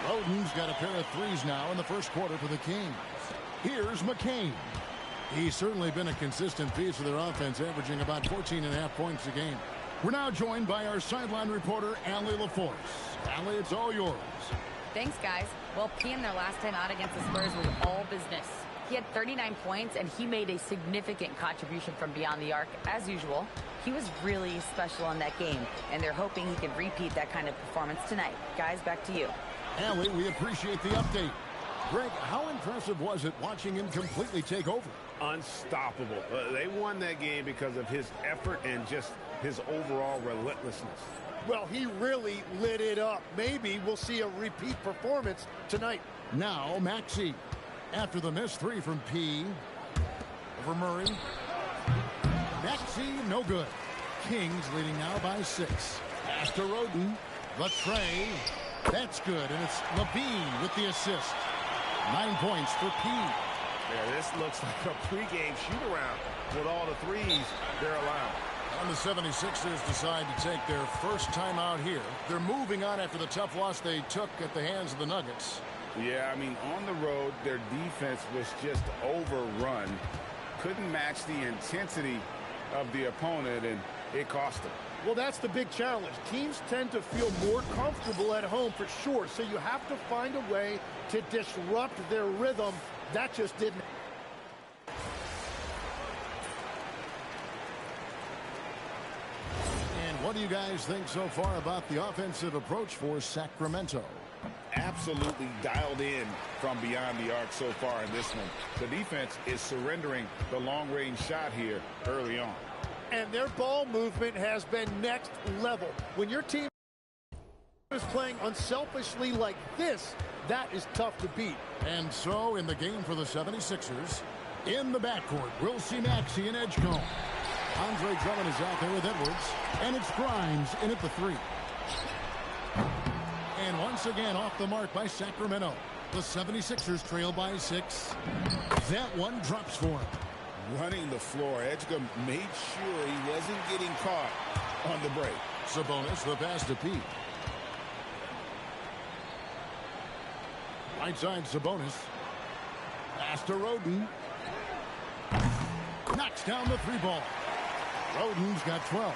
Roden's got a pair of threes now in the first quarter for the Kings. Here's McCain. He's certainly been a consistent piece of their offense, averaging about 14.5 points a game. We're now joined by our sideline reporter, Allie LaForce. Allie, it's all yours. Thanks, guys. Well, P in their last time out against the Spurs was all business. He had 39 points, and he made a significant contribution from beyond the arc, as usual. He was really special in that game, and they're hoping he can repeat that kind of performance tonight. Guys, back to you. Allie, we appreciate the update. Greg, how impressive was it watching him completely take over? Unstoppable. They won that game because of his effort and just his overall relentlessness. Well, he really lit it up. Maybe we'll see a repeat performance tonight. Now, Maxey. After the missed 3 from P. Over Murray. Maxey, no good. Kings leading now by 6. Pass to Roden. The tray. That's good, and it's Levine with the assist. 9 points for P. Yeah, this looks like a pregame shoot-around with all the threes they're allowed. And the 76ers decide to take their first time out here. They're moving on after the tough loss they took at the hands of the Nuggets. Yeah, I mean, on the road, their defense was just overrun. Couldn't match the intensity of the opponent, and it cost them. Well, that's the big challenge. Teams tend to feel more comfortable at home for sure, so you have to find a way to disrupt their rhythm. That just didn't. And what do you guys think so far about the offensive approach for Sacramento? Absolutely dialed in from beyond the arc so far in this one. The defense is surrendering the long-range shot here early on. And their ball movement has been next level. When your team is playing unselfishly like this, that is tough to beat. And so in the game for the 76ers, in the backcourt, we'll see Maxey and Edgecombe. Andre Drummond is out there with Edwards. And it's Grimes in at the 3. And once again off the mark by Sacramento. The 76ers trail by 6. That one drops for him. Running the floor. Edgecombe made sure he wasn't getting caught on the break. Sabonis, the pass to Pete. Right side, Sabonis. Pass to Roden. Knocks down the 3 ball. Roden's got 12.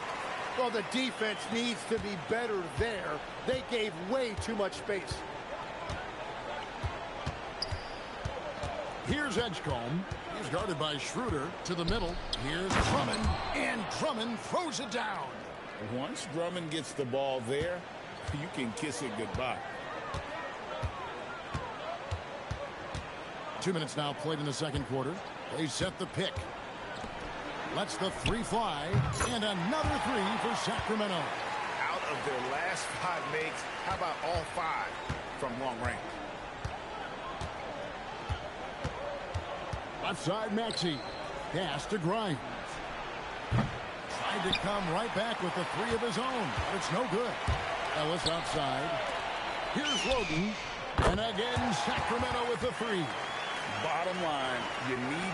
Well, the defense needs to be better there. They gave way too much space. Here's Edgecombe. He's guarded by Schroeder to the middle. Here's Drummond, and Drummond throws it down. Once Drummond gets the ball there, you can kiss it goodbye. 2 minutes now played in the second quarter. They set the pick. Lets the 3 fly, and another 3 for Sacramento. Out of their last 5 makes, how about all 5 from long range? Left side, Maxey. Pass to Grimes. Tried to come right back with the 3 of his own, but it's no good. Ellis outside. Here's Roden. And again, Sacramento with the 3. Bottom line, you need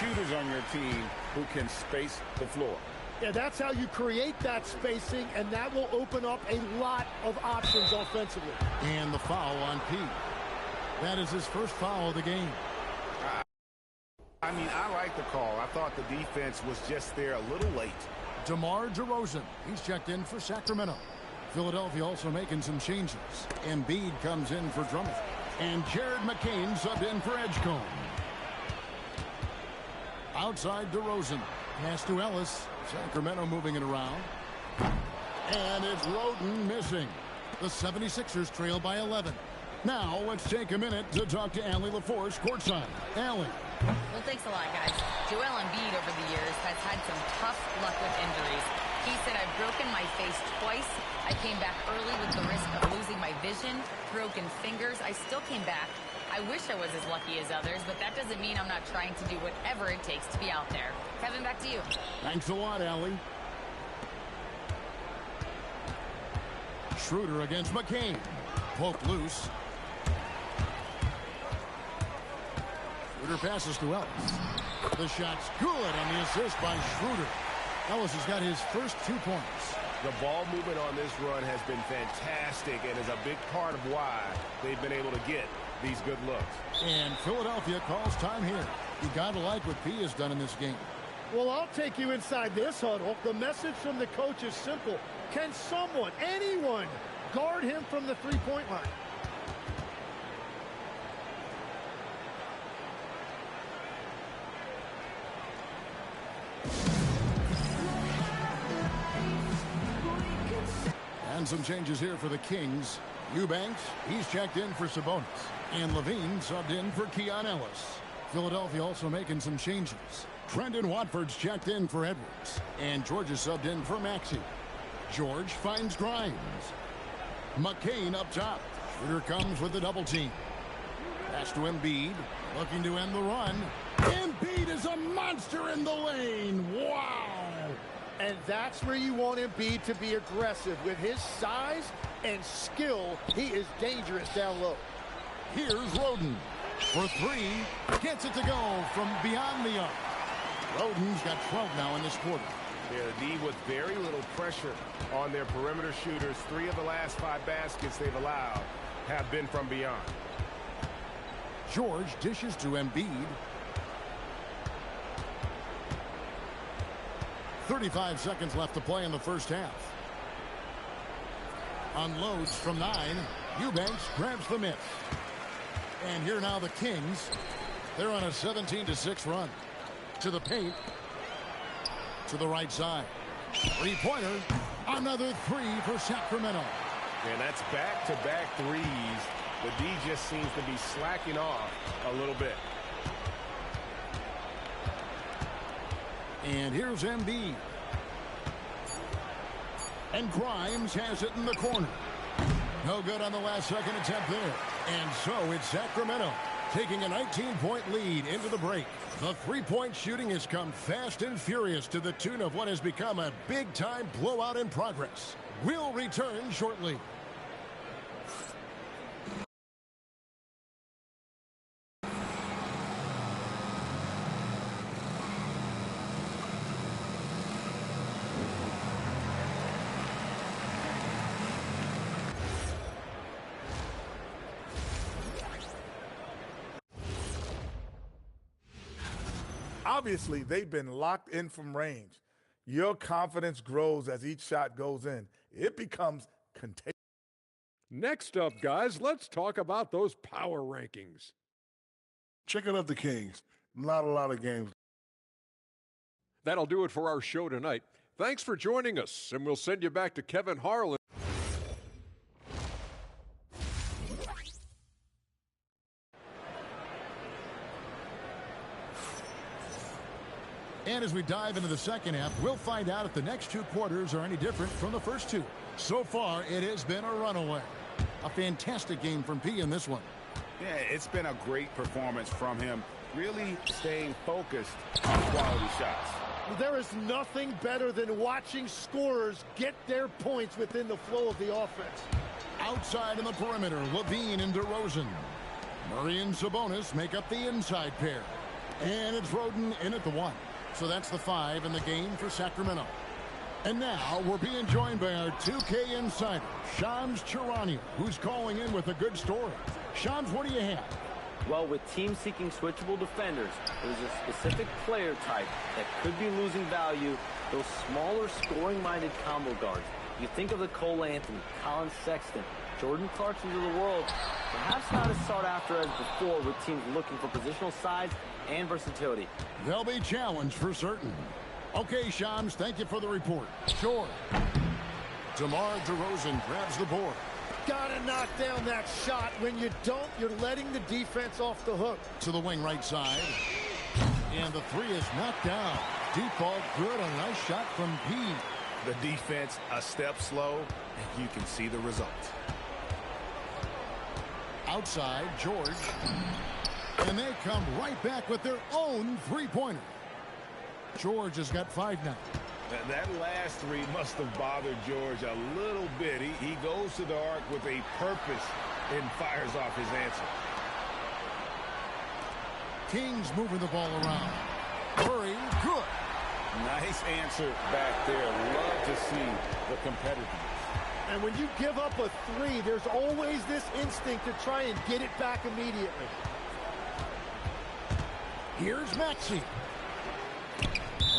shooters on your team who can space the floor. Yeah, that's how you create that spacing, and that will open up a lot of options offensively. And the foul on Pete. That is his first foul of the game. I mean, I like the call. I thought the defense was just there a little late. DeMar DeRozan. He's checked in for Sacramento. Philadelphia also making some changes. Embiid comes in for Drummond. And Jared McCain subbed in for Edgecombe. Outside DeRozan. Pass to Ellis. Sacramento moving it around. And it's Roden missing. The 76ers trail by 11. Now let's take a minute to talk to Allie LaForce courtside. Allie. Well, thanks a lot, guys. Joel Embiid over the years has had some tough luck with injuries. He said, I've broken my face twice. I came back early with the risk of losing my vision, broken fingers. I still came back. I wish I was as lucky as others, but that doesn't mean I'm not trying to do whatever it takes to be out there. Kevin, back to you. Thanks a lot, Allie. Schroeder against McCain. Poke loose. Schroeder passes to Ellis. The shot's good on the assist by Schroeder. Ellis has got his first 2 points. The ball movement on this run has been fantastic and is a big part of why they've been able to get these good looks. And Philadelphia calls time here. You gotta like what P has done in this game. Well, I'll take you inside this huddle. The message from the coach is simple. Can someone, anyone, guard him from the three-point line? And some changes here for the Kings. Eubanks, he's checked in for Sabonis. And Levine subbed in for Keon Ellis. Philadelphia also making some changes. Trendon Watford's checked in for Edwards. And George is subbed in for Maxey. George finds Grimes. McCain up top. Schroeder comes with the double team. Pass to Embiid. Looking to end the run. Embiid is a monster in the lane. Wow. And that's where you want Embiid to be aggressive. With his size and skill, he is dangerous down low. Here's Roden for 3. Gets it to go from beyond the arc. Roden's got 12 now in this quarter. Yeah, the D with very little pressure on their perimeter shooters. 3 of the last 5 baskets they've allowed have been from beyond. George dishes to Embiid. 35 seconds left to play in the first half. Unloads from 9. Eubanks grabs the miss. And here now the Kings. They're on a 17-6 run. To the paint. To the right side. Three-pointer. Another 3 for Sacramento. And that's back-to-back threes The D just seems to be slacking off a little bit. And here's Embiid. And Grimes has it in the corner. No good on the last second attempt there. And so it's Sacramento taking a 19-point lead into the break. The three-point shooting has come fast and furious to the tune of what has become a big-time blowout in progress. We'll return shortly. Obviously, they've been locked in from range. Your confidence grows as each shot goes in. It becomes contagious. Next up, guys, let's talk about those power rankings. Checking out the Kings. Not a lot of games. That'll do it for our show tonight. Thanks for joining us, and we'll send you back to Kevin Harlan. And as we dive into the second half, we'll find out if the next two quarters are any different from the first two. So far, it has been a runaway. A fantastic game from P in this one. Yeah, it's been a great performance from him, really staying focused on quality shots. There is nothing better than watching scorers get their points within the flow of the offense. Outside in the perimeter, Levine and DeRozan. Murray and Sabonis make up the inside pair. And it's Roden in at the one. So that's the 5 in the game for Sacramento. And now we're being joined by our 2K insider, Shams Charania, who's calling in with a good story. Shams, what do you have? Well, with teams seeking switchable defenders, there's a specific player type that could be losing value, those smaller scoring-minded combo guards. You think of the Cole Anthony, Colin Sexton, Jordan Clarksons of the world, perhaps not as sought after as before with teams looking for positional size and versatility. They'll be challenged for certain. Okay, Shams, thank you for the report. Sure. DeMar DeRozan grabs the board. Gotta knock down that shot. When you don't, you're letting the defense off the hook. To the wing right side. And the three is knocked down. Deep ball good. A nice shot from P. The defense a step slow, and you can see the result. Outside, George. And they come right back with their own three-pointer. George has got 5 now. That last three must have bothered George a little bit. He goes to the arc with a purpose and fires off his answer. Kings moving the ball around. Murray, good. Nice answer back there. Love to see the competitiveness. And when you give up a 3, there's always this instinct to try and get it back immediately. Here's Maxey.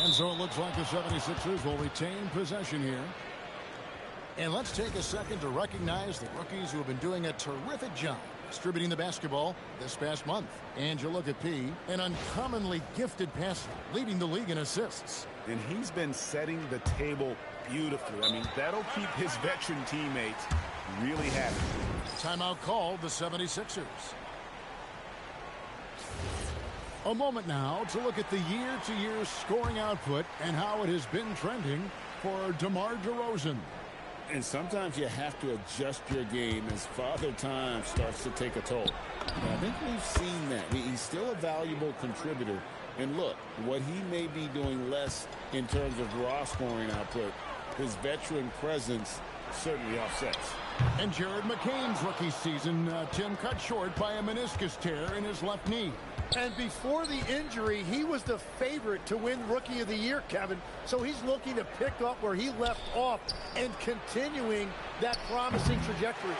And so it looks like the 76ers will retain possession here. And let's take a second to recognize the rookies who have been doing a terrific job distributing the basketball this past month. And you look at P, an uncommonly gifted passer, leading the league in assists. And he's been setting the table beautifully. I mean, that'll keep his veteran teammates really happy. Timeout called the 76ers. A moment now to look at the year-to-year scoring output and how it has been trending for DeMar DeRozan. And sometimes you have to adjust your game as Father Time starts to take a toll. And I think we've seen that. He's still a valuable contributor. And look, what he may be doing less in terms of raw scoring output, his veteran presence certainly offsets. And Jared McCain's rookie season, Tim, cut short by a meniscus tear in his left knee. And before the injury, he was the favorite to win Rookie of the Year, Kevin. So he's looking to pick up where he left off and continuing that promising trajectory.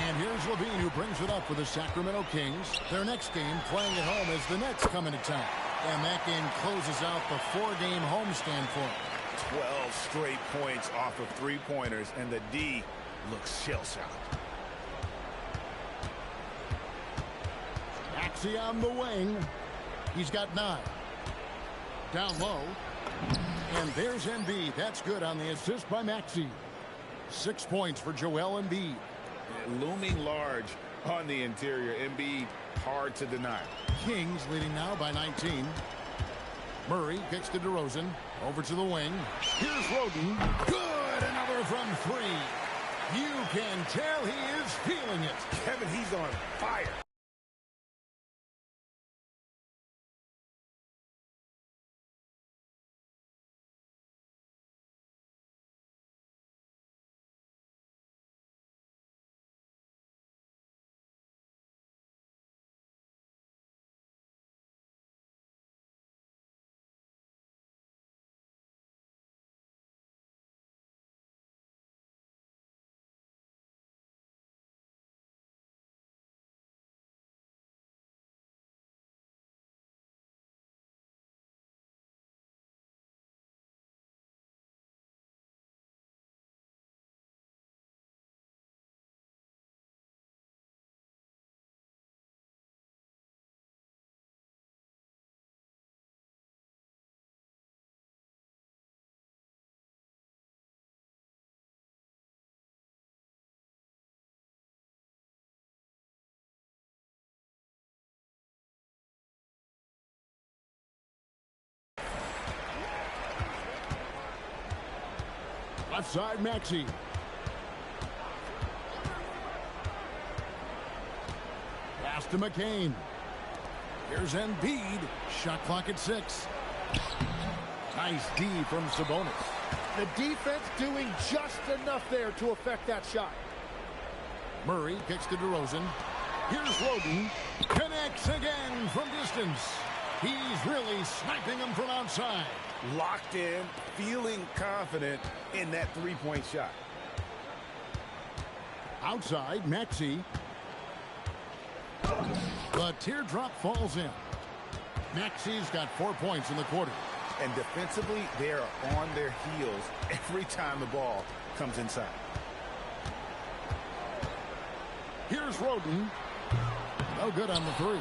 And here's Levine, who brings it up for the Sacramento Kings. Their next game playing at home as the Nets come into town. And that game closes out the 4-game homestand for them. 12 straight points off of three-pointers, and the D looks shell-shocked. Maxey on the wing. He's got 9. Down low. And there's Embiid. That's good on the assist by Maxey. 6 points for Joel Embiid. Looming large on the interior. Embiid, hard to deny. Kings leading now by 19. Murray kicks to DeRozan. Over to the wing. Here's Roden. Good! Another from 3. You can tell he is feeling it. Kevin, he's on fire. Left side, Maxey. Pass to McCain. Here's Embiid. Shot clock at 6. Nice D from Sabonis. The defense doing just enough there to affect that shot. Murray kicks to DeRozan. Here's Roden. Connects again from distance. He's really sniping them from outside. Locked in, feeling confident in that three-point shot. Outside, Maxey. The teardrop falls in. Maxey's got 4 points in the quarter. And defensively, they are on their heels every time the ball comes inside. Here's Roden. No good on the 3.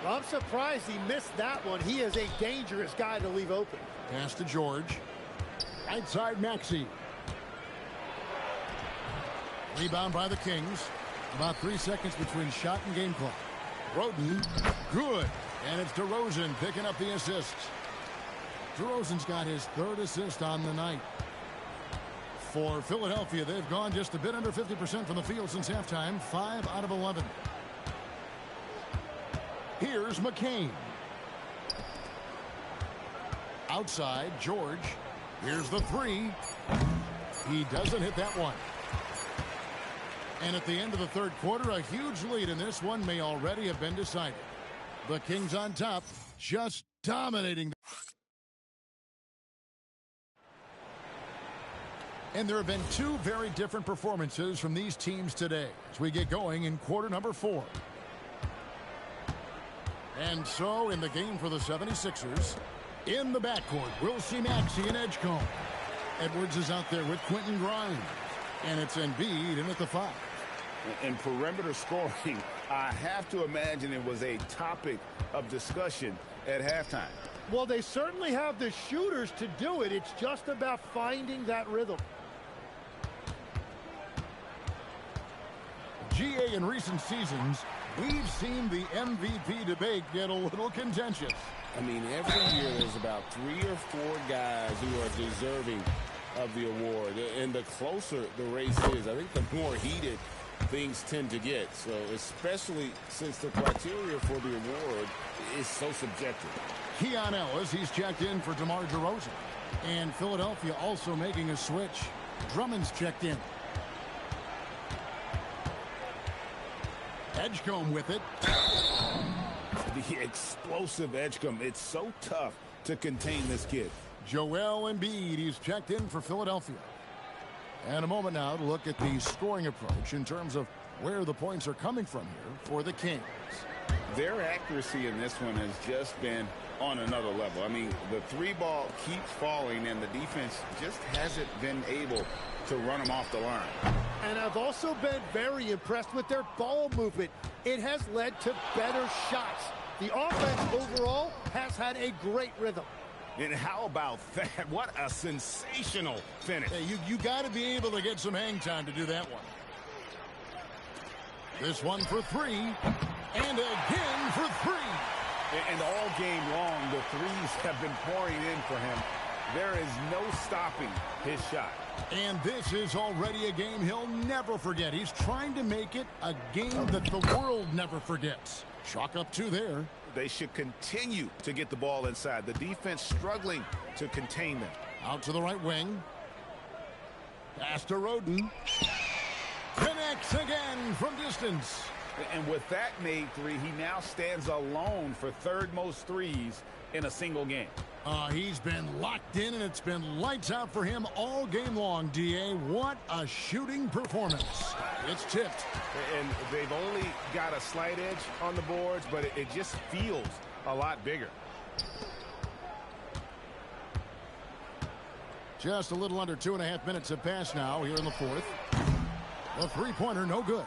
Well, I'm surprised he missed that one. He is a dangerous guy to leave open. Pass to George. Right side, Maxey. Rebound by the Kings. About 3 seconds between shot and game clock. Roden, good. And it's DeRozan picking up the assists. DeRozan's got his 3rd assist on the night. For Philadelphia, they've gone just a bit under 50% from the field since halftime. 5 out of 11. Here's McCain. Outside, George. Here's the 3. He doesn't hit that one. And at the end of the 3rd quarter, a huge lead in this one may already have been decided. The Kings on top, just dominating. And there have been 2 very different performances from these teams today as we get going in quarter number 4. And so in the game for the 76ers, in the backcourt, we'll see Maxey and Edgecombe. Edwards is out there with Quentin Grimes. And it's Embiid in at the 5. In perimeter scoring, I have to imagine it was a topic of discussion at halftime. Well, they certainly have the shooters to do it. It's just about finding that rhythm. GA, in recent seasons, we've seen the MVP debate get a little contentious. I mean, every year there's about 3 or 4 guys who are deserving of the award. And the closer the race is, I think the more heated things tend to get. So especially since the criteria for the award is so subjective. Keon Ellis, he's checked in for DeMar DeRozan. And Philadelphia also making a switch. Drummond's checked in. Edgecombe with it. The explosive Edgecombe. It's so tough to contain this kid. Joel Embiid, he's checked in for Philadelphia. And a moment now to look at the scoring approach in terms of where the points are coming from here for the Kings. Their accuracy in this one has just been on another level. I mean, the 3 ball keeps falling, and the defense just hasn't been able to run them off the line. And I've also been very impressed with their ball movement. It has led to better shots. The offense overall has had a great rhythm. And how about that? What a sensational finish. Hey, you got to be able to get some hang time to do that one. This one for three. And again for three. And all game long, the threes have been pouring in for him. There is no stopping his shot. And this is already a game he'll never forget. He's trying to make it a game that the world never forgets. Chalk up 2 there. They should continue to get the ball inside. The defense struggling to contain them. Out to the right wing. Pass to Roden. Connects again from distance. And with that made three, he now stands alone for third most threes in a single game. He's been locked in, and it's been lights out for him all game long, D.A. What a shooting performance. It's tipped. And they've only got a slight edge on the boards, but it just feels a lot bigger. Just a little under 2.5 minutes have passed now here in the fourth. The three-pointer, no good.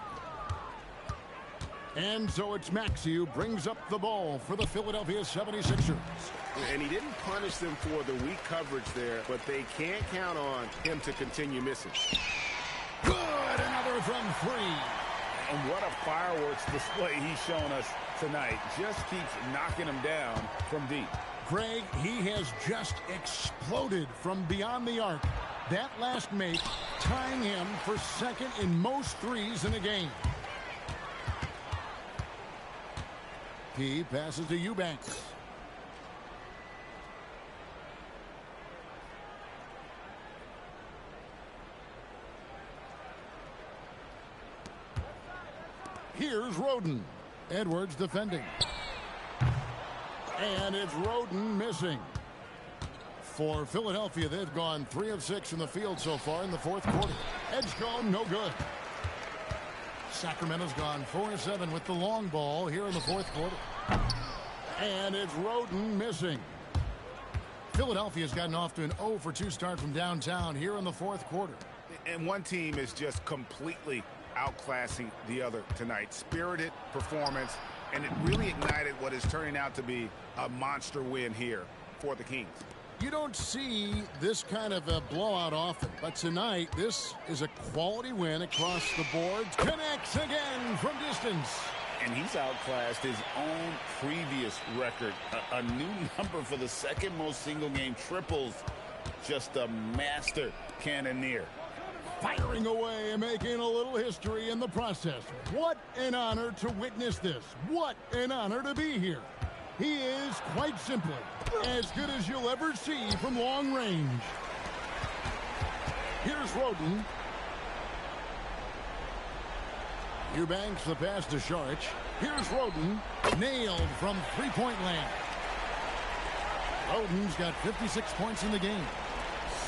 And so it's Maxey who brings up the ball for the Philadelphia 76ers. And he didn't punish them for the weak coverage there, but they can't count on him to continue missing. Good, another from three. And what a fireworks display he's shown us tonight. Just keeps knocking him down from deep. Craig, he has just exploded from beyond the arc. That last make tying him for second in most threes in a game. He passes to Eubanks. Here's Roden. Edwards defending. And it's Roden missing. For Philadelphia, they've gone 3 of 6 from the field so far in the fourth quarter. Edgecombe, no good. Sacramento's gone 4 of 7 with the long ball here in the fourth quarter. And it's Roden missing. Philadelphia's gotten off to an 0 for 2 start from downtown here in the fourth quarter. And one team is just completely outclassing the other tonight. Spirited performance, and it really ignited what is turning out to be a monster win here for the Kings. You don't see this kind of a blowout often, but tonight this is a quality win across the board. Connects again from distance. And he's outclassed his own previous record. A new number for the second most single-game triples. Just a master cannoneer. Firing away and making a little history in the process. What an honor to witness this. What an honor to be here. He is, quite simply, as good as you'll ever see from long range. Here's Roden. Eubanks the pass to Saric. Here's Roden. Nailed from three-point land. Roden's got 56 points in the game.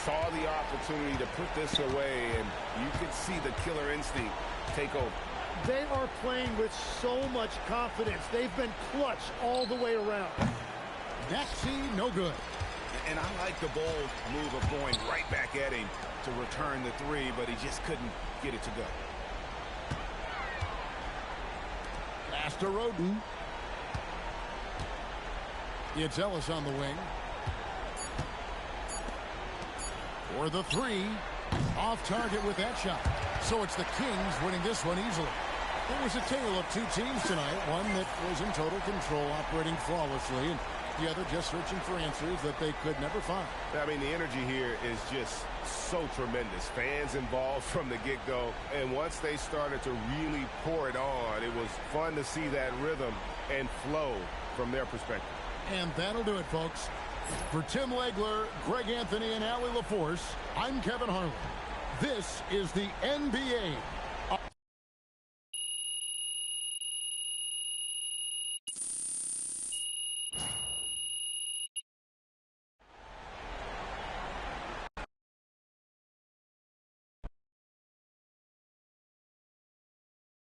Saw the opportunity to put this away, and you could see the killer instinct take over. They are playing with so much confidence. They've been clutch all the way around. Maxey, no good. And I like the bold move of going right back at him to return the three, but he just couldn't get it to go. Pass to Roden. It's Ellis on the wing. For the three. Off target with that shot. So it's the Kings winning this one easily. It was a tale of two teams tonight. One that was in total control, operating flawlessly, and the other just searching for answers that they could never find. I mean, the energy here is just so tremendous. Fans involved from the get-go, and once they started to really pour it on, it was fun to see that rhythm and flow from their perspective. And that'll do it, folks. For Tim Legler, Greg Anthony, and Allie LaForce, I'm Kevin Harlan. This is the NBA